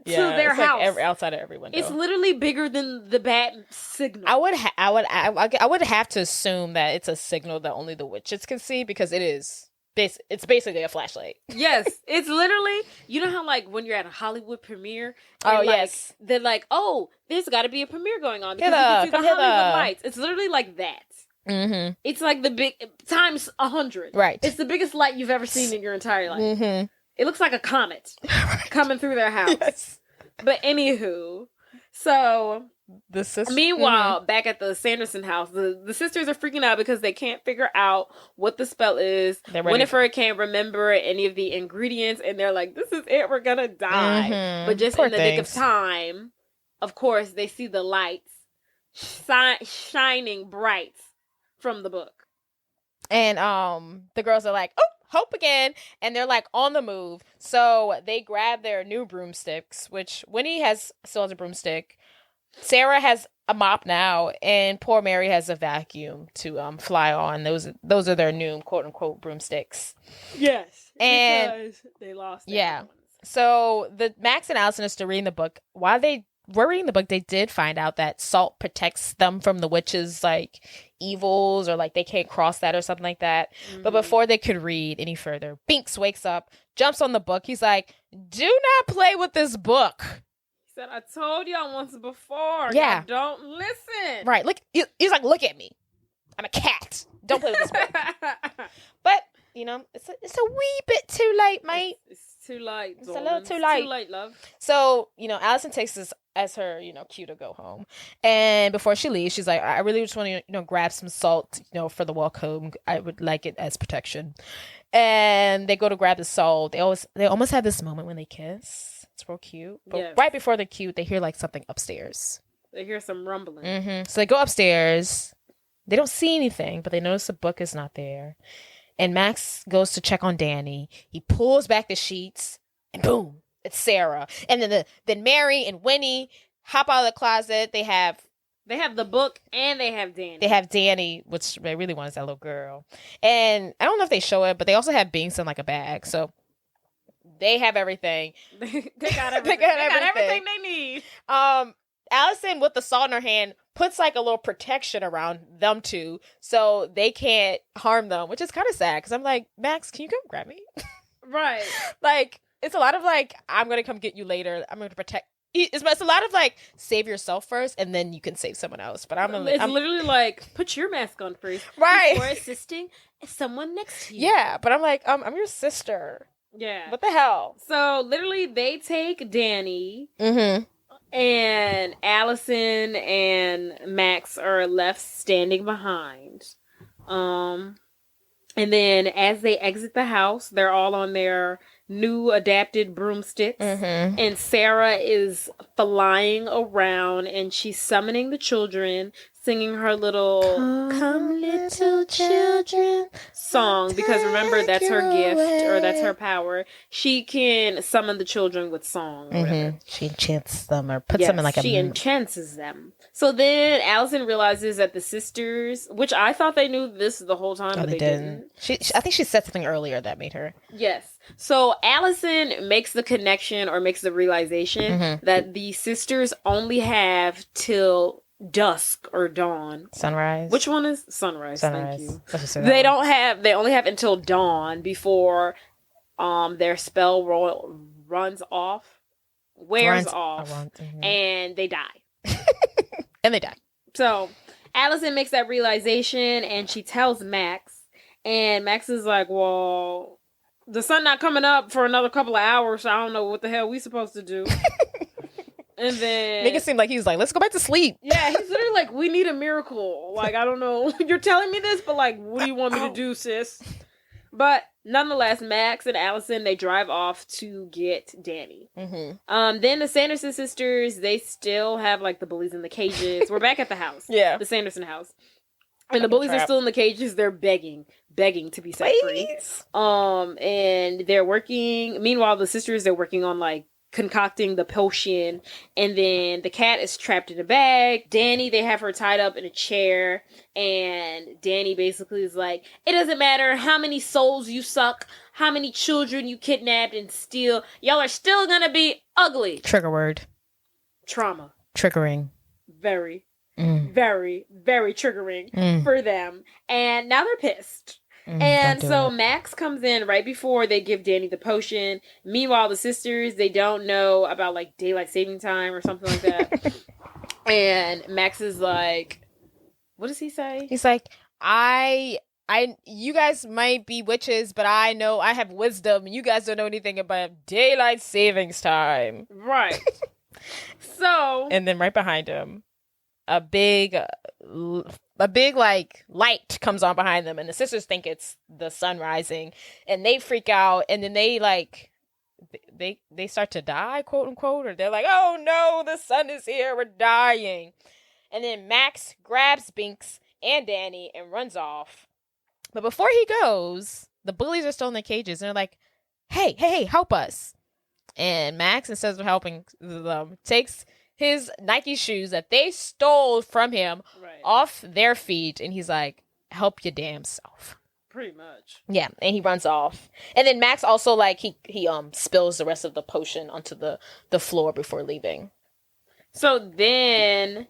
to their house, like outside of every window. It's literally bigger than the bat signal. I would have to assume that it's a signal that only the witches can see because it is. It's basically a flashlight. Yes, it's literally. You know how like when you're at a Hollywood premiere, yes, they're like, oh, there's got to be a premiere going on because you can see the Hollywood lights. It's literally like that. Mm-hmm. It's like the big times 100. Right. It's the biggest light you've ever seen in your entire life. Mm-hmm. It looks like a comet coming through their house. Yes. But anywho, so the sisters. Meanwhile, back at the Sanderson house, the sisters are freaking out because they can't figure out what the spell is. Winifred can't remember any of the ingredients, and they're like, "This is it. We're gonna die." Mm-hmm. But just in the nick of time, of course, they see the lights shining bright from the book, and the girls are like, "Oh, hope again," and they're like on the move. So they grab their new broomsticks, which Winnie still has a broomstick. Sarah has a mop now, and poor Mary has a vacuum to fly on. Those are their new quote unquote broomsticks. Yes, and because they lost. Yeah. So the Max and Allison are still reading the book. While they were reading the book, they did find out that salt protects them from the witches' like evils, or like they can't cross that or something like that. Mm-hmm. But before they could read any further, Binks wakes up, jumps on the book. He's like, "Do not play with this book." Said, I told y'all once before. Yeah. Y'all don't listen. Right. Look, he's like, look at me. I'm a cat. Don't play with this book. But, it's a wee bit too late, mate. It's too light. It's a little too light. Too late, love. So, Allison takes this as her, cue to go home. And before she leaves, she's like, I really just want to, grab some salt, for the walk home. I would like it as protection. And they go to grab the salt. They almost have this moment when they kiss. It's real cute. But right before they're cute, they hear like something upstairs. They hear some rumbling. Mm-hmm. So they go upstairs. They don't see anything, but they notice the book is not there. And Max goes to check on Danny. He pulls back the sheets, and boom, it's Sarah. And then Mary and Winnie hop out of the closet. They have the book and they have Danny. They have Danny, which they really want is that little girl. And I don't know if they show it, but they also have Binks in like a bag. So they have everything. they got everything. They got everything they need. Allison, with the salt in her hand, puts like a little protection around them two so they can't harm them, which is kind of sad because I'm like, Max, can you come grab me? Right. Like, it's a lot of like, I'm going to come get you later. I'm going to protect. It's a lot of like, save yourself first and then you can save someone else. But I'm literally like, put your mask on first. Right. Before assisting someone next to you. Yeah. But I'm like, I'm your sister. Yeah. What the hell? So literally they take Danny. Mm-hmm. And Allison and Max are left standing behind. And then as they exit the house, they're all on their new adapted broomsticks. Mm-hmm. And Sarah is flying around and she's summoning the children, singing her little Come Little Children song. Because remember, that's her gift, or that's her power. She can summon the children with song. Or whatever. She enchants them or puts them in like she enchants them. So then Allison realizes that the sisters, which I thought they knew this the whole time, but they didn't. I think she said something earlier that made her. Yes. So Allison makes the connection or makes the realization that the sisters only have till dusk or dawn. Sunrise. Which one is sunrise? Thank you. They only have until dawn before their spell runs off, wears off, and they die. And they die. So Allison makes that realization and she tells Max, and Max is like, well, the sun not coming up for another couple of hours, so I don't know what the hell we supposed to do. And then make it seem like he's like, let's go back to sleep. Yeah, he's literally like, we need a miracle. Like, I don't know. You're telling me this, but like, what do you want me to do, sis? But nonetheless, Max and Allison, they drive off to get Danny. Mm-hmm. Then the Sanderson sisters, they still have like the bullies in the cages. We're back at the house. Yeah. The Sanderson house. And the bullies are still in the cages. They're begging to be set free. And they're working. Meanwhile, the sisters, they're working on like concocting the potion, and then the cat is trapped in a bag. Danny, they have her tied up in a chair, and Danny basically is like, it doesn't matter how many souls you suck, how many children you kidnapped and steal, y'all are still gonna be ugly. Trigger word. Trauma. Triggering. Very, very, very triggering for them. And now they're pissed. And so Max comes in right before they give Danny the potion. Meanwhile, the sisters, they don't know about like daylight saving time or something like that. And Max is like, what does he say? He's like, you guys might be witches, but I know I have wisdom. You guys don't know anything about daylight savings time. Right. So. And then right behind him, a big like light comes on behind them, and the sisters think it's the sun rising, and they freak out, and then they like they start to die, quote unquote, or they're like, oh no, the sun is here, we're dying. And then Max grabs Binks and Danny and runs off. But before he goes, the bullies are still in the cages, and they're like, hey, help us. And Max, instead of helping them, takes his Nike shoes that they stole from him off their feet, and he's like, help your damn self. Pretty much. Yeah, and he runs off. And then Max also, like, he spills the rest of the potion onto the floor before leaving. So then,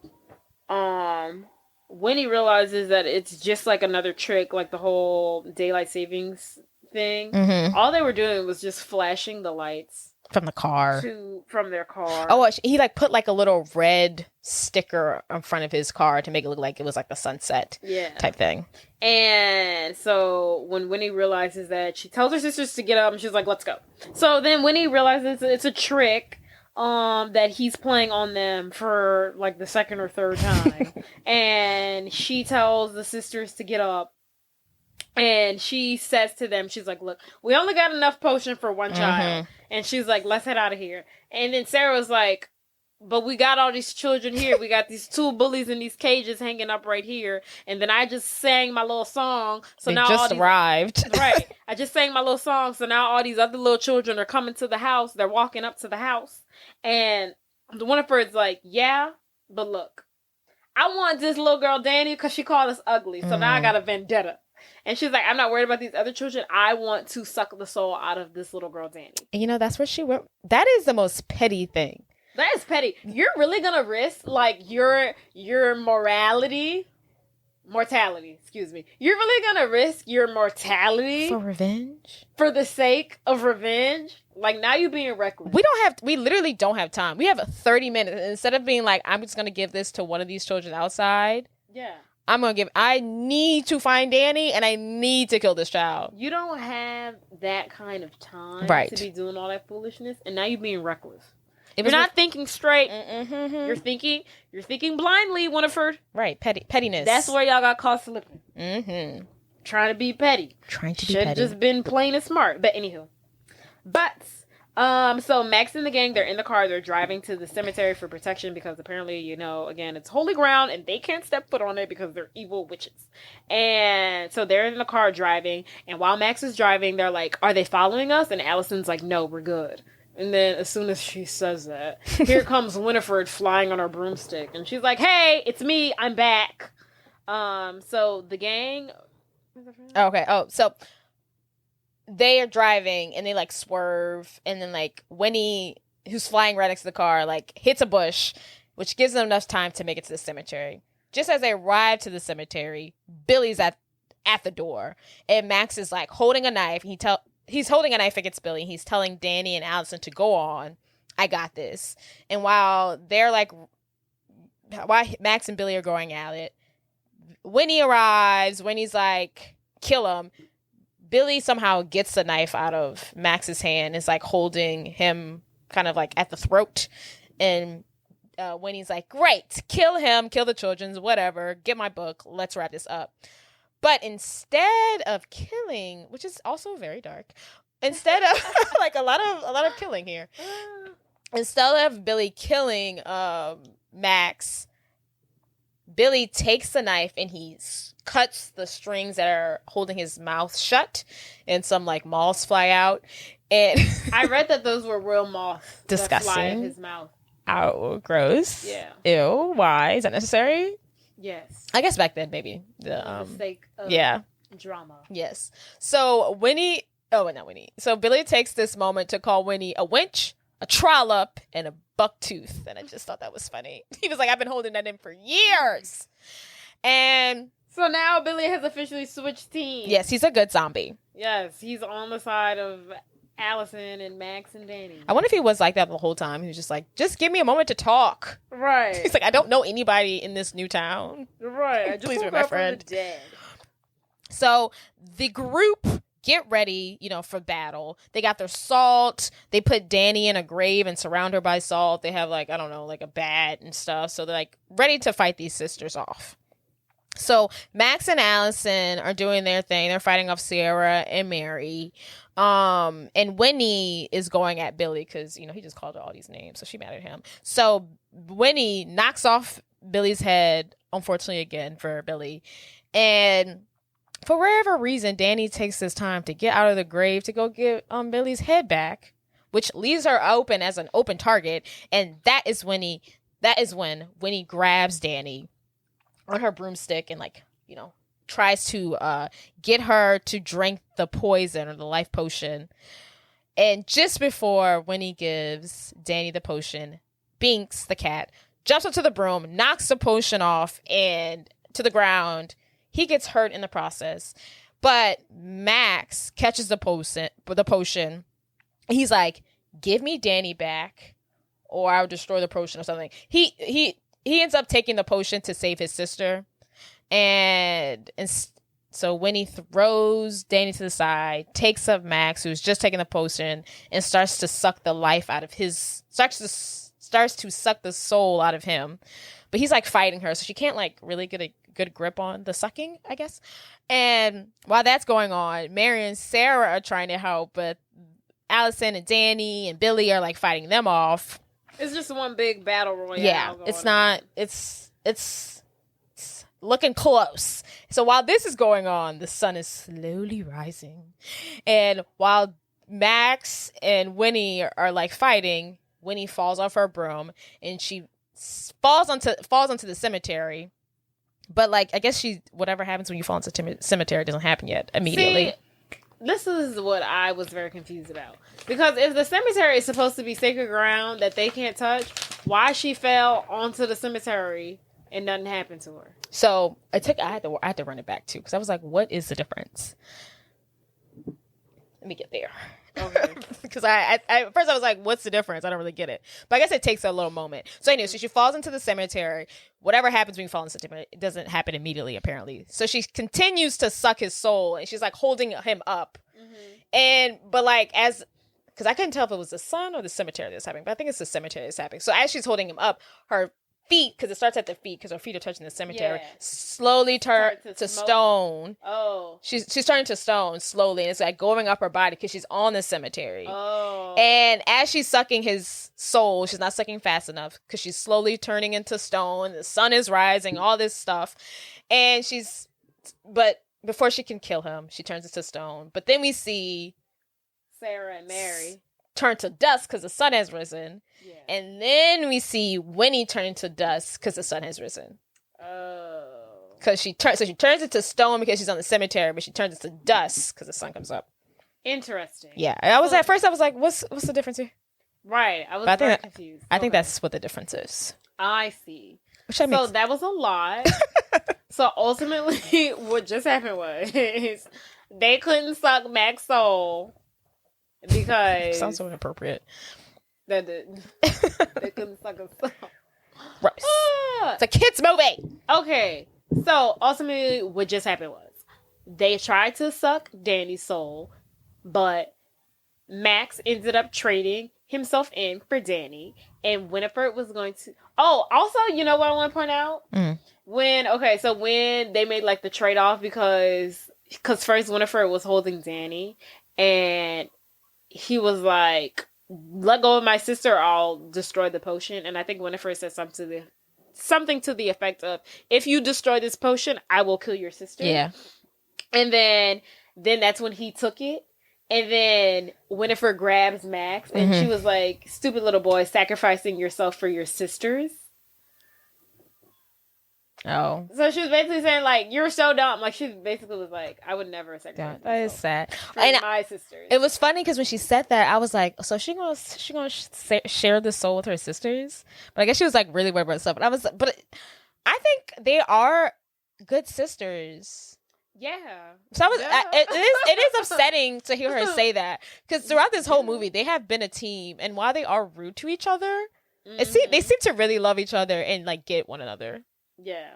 when he realizes that it's just like another trick, like the whole daylight savings thing, all they were doing was just flashing the lights. From the car. From their car. Oh, he like put like a little red sticker in front of his car to make it look like it was like the sunset type thing. And so when Winnie realizes that, she tells her sisters to get up and she's like, let's go. So then Winnie realizes it's a trick that he's playing on them for like the second or third time. And she tells the sisters to get up. And she says to them, she's like, look, we only got enough potion for one child. And she's like, let's head out of here. And then Sarah was like, but we got all these children here. We got these 2 bullies in these cages hanging up right here. And then I just sang my little song. So they now just arrived. Right. I just sang my little song. So now all these other little children are coming to the house. They're walking up to the house. And the Winifred's like, yeah, but look, I want this little girl Danny because she called us ugly. So now I got a vendetta. And she's like, I'm not worried about these other children. I want to suck the soul out of this little girl, Danny. You know, that's where she went. That is the most petty thing. That is petty. You're really going to risk, like, your mortality, excuse me. You're really going to risk your mortality. For revenge? For the sake of revenge? Like, now you're being reckless. We literally don't have time. We have 30 minutes. Instead of being like, I'm just going to give this to one of these children outside. Yeah. I need to find Danny and I need to kill this child. You don't have that kind of time to be doing all that foolishness, and now you're being reckless. You're not thinking straight. You're thinking blindly, Winifred. Right, pettiness. That's where y'all got caught slipping. Trying to be petty. Should have just been plain and smart. But anywho. So Max and the gang, they're in the car. They're driving to the cemetery for protection because apparently, you know, again, it's holy ground and they can't step foot on it because they're evil witches. And so they're in the car driving. And while Max is driving, they're like, are they following us? And Allison's like, no, we're good. And then as soon as she says that, here comes Winifred flying on her broomstick. And she's like, hey, it's me. I'm back. So the gang. Okay. Oh, so they are driving and they like swerve, and then like Winnie, who's flying right next to the car, like hits a bush, which gives them enough time to make it to the cemetery. Just as they arrive to the cemetery, Billy's at the door, and Max is like holding a knife. He's holding a knife against Billy. He's telling Danny and Allison to go on. I got this. And while Max and Billy are going at it, Winnie arrives. Winnie's like, kill him. Billy somehow gets the knife out of Max's hand, is like holding him kind of like at the throat. And Winnie's like, great, kill him, kill the children, whatever, get my book, let's wrap this up. But instead of killing, which is also very dark, instead of like a lot of killing here, instead of Billy killing Max, Billy takes the knife and he cuts the strings that are holding his mouth shut, and some like moths fly out. And I read that those were real moths. Disgusting. That fly in his mouth. Ow, gross. Yeah. Ew. Why is that necessary? Yes. I guess back then, maybe for the sake of drama. Yes. So So Billy takes this moment to call Winnie a winch, a trollop, and a buck tooth. And I just thought that was funny. He was like, I've been holding that in for years. And so now Billy has officially switched teams. Yes, he's a good zombie. Yes, he's on the side of Allison and Max and Danny. I wonder if he was like that the whole time. He was just like, just give me a moment to talk. Right. He's like, I don't know anybody in this new town. Right. I just Please be my friend. From the dead. So the group get ready, for battle. They got their salt. They put Danny in a grave and surround her by salt. They have like a bat and stuff. So they're like ready to fight these sisters off. So Max and Allison are doing their thing. They're fighting off Sierra and Mary. And Winnie is going at Billy because, he just called her all these names. So she mad at him. So Winnie knocks off Billy's head, unfortunately again for Billy. And for whatever reason, Danny takes this time to get out of the grave to go get Billy's head back, which leaves her open as an open target. And that is when Winnie grabs Danny on her broomstick and tries to get her to drink the poison or the life potion. And just before Winnie gives Danny the potion, Binks, the cat, jumps up to the broom, knocks the potion off and to the ground. He gets hurt in the process. But Max catches the potion. He's like, give me Danny back, or I'll destroy the potion or something. He ends up taking the potion to save his sister, and so Winnie throws Danny to the side, takes up Max, who's just taking the potion, and starts to suck the life out of starts to suck the soul out of him. But he's like fighting her, so she can't like really get a good grip on the sucking, I guess. And while that's going on, Mary and Sarah are trying to help, but Allison and Danny and Billy are like fighting them off. It's just one big battle royale. Yeah, it's not. It's looking close. So while this is going on, the sun is slowly rising, and while Max and Winnie are like fighting, Winnie falls off her broom and she falls onto the cemetery. But like, I guess whatever happens when you fall into the cemetery doesn't happen yet immediately. See, this is what I was very confused about, because if the cemetery is supposed to be sacred ground that they can't touch, why she fell onto the cemetery and nothing happened to her? So I had to run it back too, because I was like, what is the difference? Let me get there. Okay. Because I at first I was like, what's the difference? I don't really get it. But I guess it takes a little moment. So anyway, so she falls into the cemetery. Whatever happens when you fall into the cemetery, it doesn't happen immediately, apparently. So she continues to suck his soul, and she's like holding him up. But like, because I couldn't tell if it was the sun or the cemetery that's happening, but I think it's the cemetery that's happening. So as she's holding him up, her feet, because it starts at the feet, because her feet are touching the cemetery, slowly turn to stone. Oh. She's turning to stone slowly, and it's like going up her body because she's on the cemetery. Oh. And as she's sucking his soul, she's not sucking fast enough because she's slowly turning into stone. The sun is rising, all this stuff. And but before she can kill him, she turns into stone. But then we see Sarah and Mary turn to dust because the sun has risen. Yeah. And then we see Winnie turn into dust because the sun has risen. Oh. Because she turns into stone because she's on the cemetery, but she turns into dust because the sun comes up. Interesting. Yeah. And at first I was like, what's the difference here? Right. I was very confused. I think that's what the difference is. I see. So that was a lot. So ultimately what just happened was they couldn't suck Max soul because sounds so inappropriate. That did. They couldn't suck a soul. Right. It's a kid's movie. Okay. So ultimately what just happened was they tried to suck Danny's soul, but Max ended up trading himself in for Danny, and Winifred was going to... Oh, also, you know what I want to point out? When they made like the trade-off, because first Winifred was holding Danny, and he was like, let go of my sister, I'll destroy the potion. And I think Winifred said something to the effect of, if you destroy this potion, I will kill your sister. Yeah. And then that's when he took it. And then Winifred grabs Max, and she was like, stupid little boy, sacrificing yourself for your sisters. Oh. So she was basically saying, like, you're so dumb. Like, she basically was like, I would never sacrifice that is sad. For my sisters. It was funny because when she said that, I was like, so she gonna share the soul with her sisters? But I guess she was like really worried about herself. But I think they are good sisters. Yeah. So it is upsetting to hear her say that, because throughout this whole movie they have been a team, and while they are rude to each other, they seem to really love each other and like get one another. Yeah.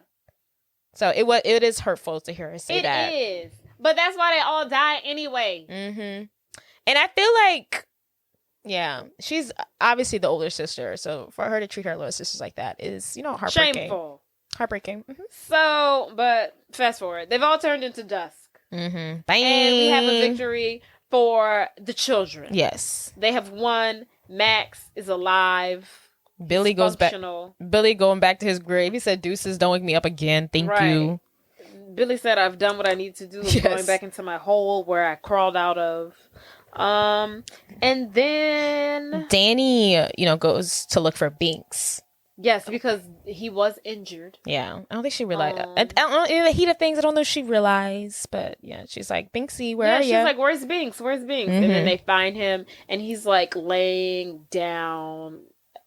So it is hurtful to hear her say that. It is, but that's why they all die anyway. And I feel like, yeah, she's obviously the older sister, so for her to treat her little sisters like that is, heartbreaking. Shameful. Heartbreaking. So, but fast forward, they've all turned into dust. Bang. And we have a victory for the children. Yes. They have won. Max is alive. Billy goes back. Billy going back to his grave. He said, "Deuces, don't wake me up again. Thank you." Billy said, "I've done what I need to do. I'm going back into my hole where I crawled out of." And then Danny, goes to look for Binks. Yes, because he was injured. Yeah, I don't think she realized. I don't know, in the heat of things, I don't know if she realized, but yeah, she's like, Binksy, where are you? Yeah, she's like, where's Binks? Where's Binks? And then they find him, and he's like laying down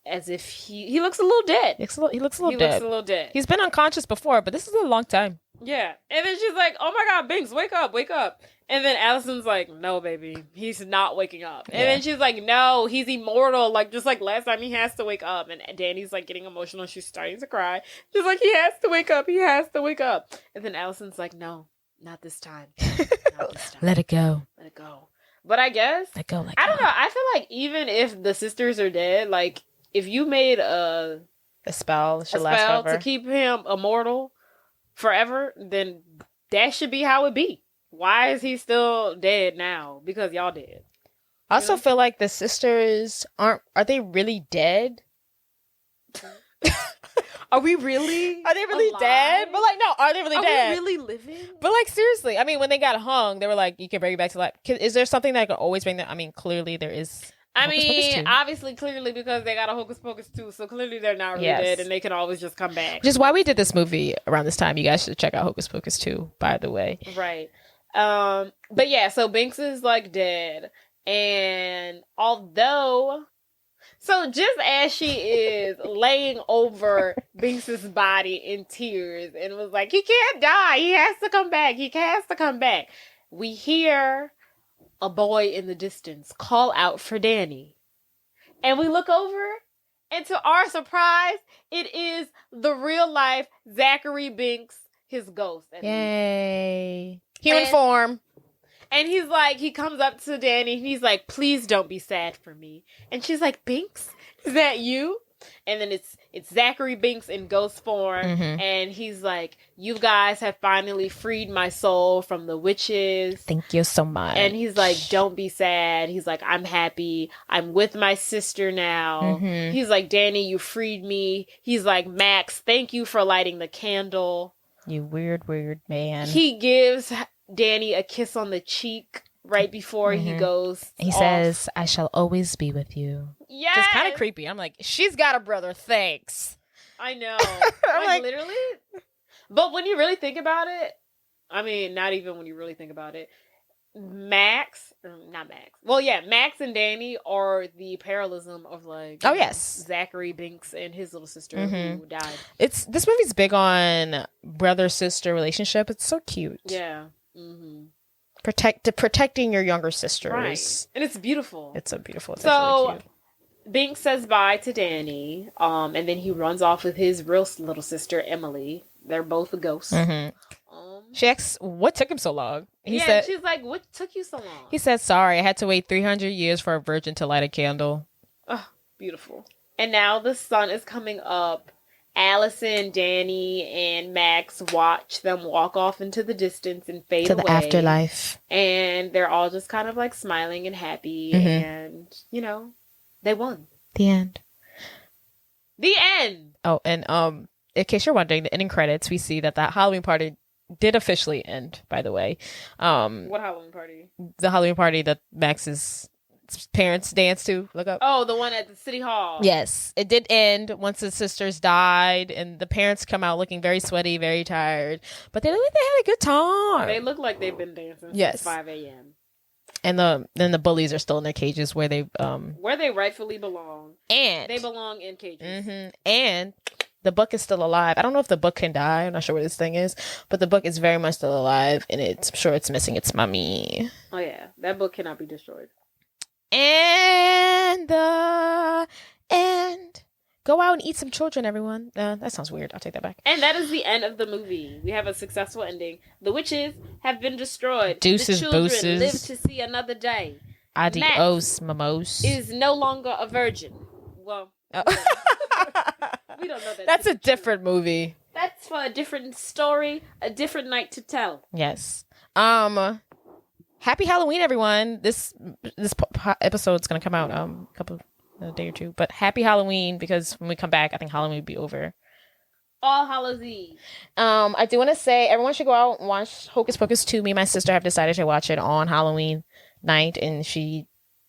as if he looks a little dead. He looks a little dead. Looks a little dead. He's been unconscious before, but this is a long time. Yeah. And then she's like, oh my God, Binks, wake up, wake up. And then Allison's like, no, baby, he's not waking up. And then she's like, no, he's immortal. Like, just like last time, he has to wake up. And Danny's like getting emotional. She's starting to cry. She's like, he has to wake up. He has to wake up. And then Allison's like, no, not this time. Not this time. Let it go. Let it go. But I guess, let go. I don't know. I feel like even if the sisters are dead, like, if you made a spell to keep him immortal forever, then that should be how it be. Why is he still dead now? Because y'all dead. I also feel like the sisters are they really dead? Are we really? Are they really alive? Dead? But like, no, are they really dead? Are we really living? But like, seriously, I mean, when they got hung, they were like, you can bring it back to life. Is there something that could always bring them? I mean, clearly there is. I mean, obviously, clearly, because they got a Hocus Pocus 2, so clearly they're not really dead, and they can always just come back. Which is why we did this movie around this time. You guys should check out Hocus Pocus 2, by the way. Right. But yeah, so Binks is like dead, and although, so just as she is laying over Binks's body in tears and was like, he can't die, he has to come back, he has to come back, we hear a boy in the distance call out for Danny. And we look over, and to our surprise, it is the real life Zachary Binks, his ghost. Yay. Human form. And he's like, he comes up to Danny, and he's like, please don't be sad for me. And she's like, Binks, is that you? And then it's Zachary Binks in ghost form, and he's like, you guys have finally freed my soul from the witches. Thank you so much. And he's like, don't be sad. He's like, I'm happy. I'm with my sister now. He's like, Danny, you freed me. He's like, Max, thank you for lighting the candle. You weird man. He gives Danny a kiss on the cheek right before he goes. He says, I shall always be with you. Yeah. Just kind of creepy. I'm like, she's got a brother. Thanks. I know. like literally. But when you really think about it, I mean, not even when you really think about it, Max and Danny are the parallelism of like, Zachary Binks and his little sister who died. This movie's big on brother-sister relationship. It's so cute. Yeah. Protecting your younger sisters. Right. And it's beautiful. It's so beautiful. It's so really cute. Binks says bye to Danny, and then he runs off with his real little sister, Emily. They're both a ghost. She asks, what took him so long? She's like, what took you so long? He said, sorry, I had to wait 300 years for a virgin to light a candle. Oh, beautiful. And now the sun is coming up. Allison, Danny, and Max watch them walk off into the distance and fade away. To the afterlife. And they're all just kind of like smiling and happy. And, you know, they won. The end. The end! Oh, and in case you're wondering, the ending credits, we see that Halloween party did officially end, by the way. What Halloween party? The Halloween party that Max's parents danced to. Look up. Oh, the one at the city hall. Yes, it did end once the sisters died, and the parents come out looking very sweaty, very tired, but they look like they had a good time. They look like they've been dancing since 5 a.m. And then the bullies are still in their cages where they rightfully belong, and they belong in cages. And the book is still alive. I don't know if the book can die. I'm not sure what this thing is, but the book is very much still alive, and I'm sure it's missing its mummy. Oh yeah, that book cannot be destroyed. And the end. Go out and eat some children, everyone. That sounds weird. I'll take that back. And that is the end of the movie. We have a successful ending. The witches have been destroyed. Deuces, the children booses. live to see another day. Adios, mamos. Is no longer a virgin. Well, we don't know that. That's a different movie. That's for a different story, a different night to tell. Yes. Happy Halloween, everyone. This episode's gonna come out a day or two, but happy Halloween, because when we come back, I think Halloween will be over. All Hallows Eve. I do want to say everyone should go out and watch Hocus Pocus 2. Me and my sister have decided to watch it on Halloween night, and she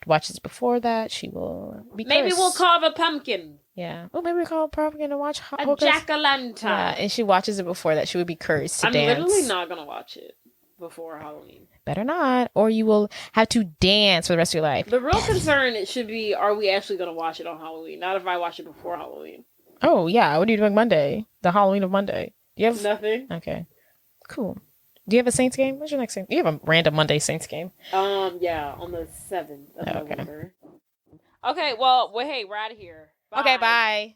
watches before that. She will be maybe cursed. We'll carve a pumpkin. Yeah. Oh, maybe we'll carve a pumpkin and watch a jack-o'-lantern. Yeah, and she watches it before that. She would be cursed to I'm dance. literally not gonna watch it before Halloween. Better not, or you will have to dance for the rest of your life. The real concern it should be, are we actually going to watch it on Halloween? Not if I watch it before Halloween. Oh, yeah. What are you doing Monday? The Halloween of Monday. Do you have nothing? Okay. Cool. Do you have a Saints game? What's your next game? You have a random Monday Saints game. Yeah, on the 7th of November. Okay, well, hey, we're out of here. Bye. Okay, bye.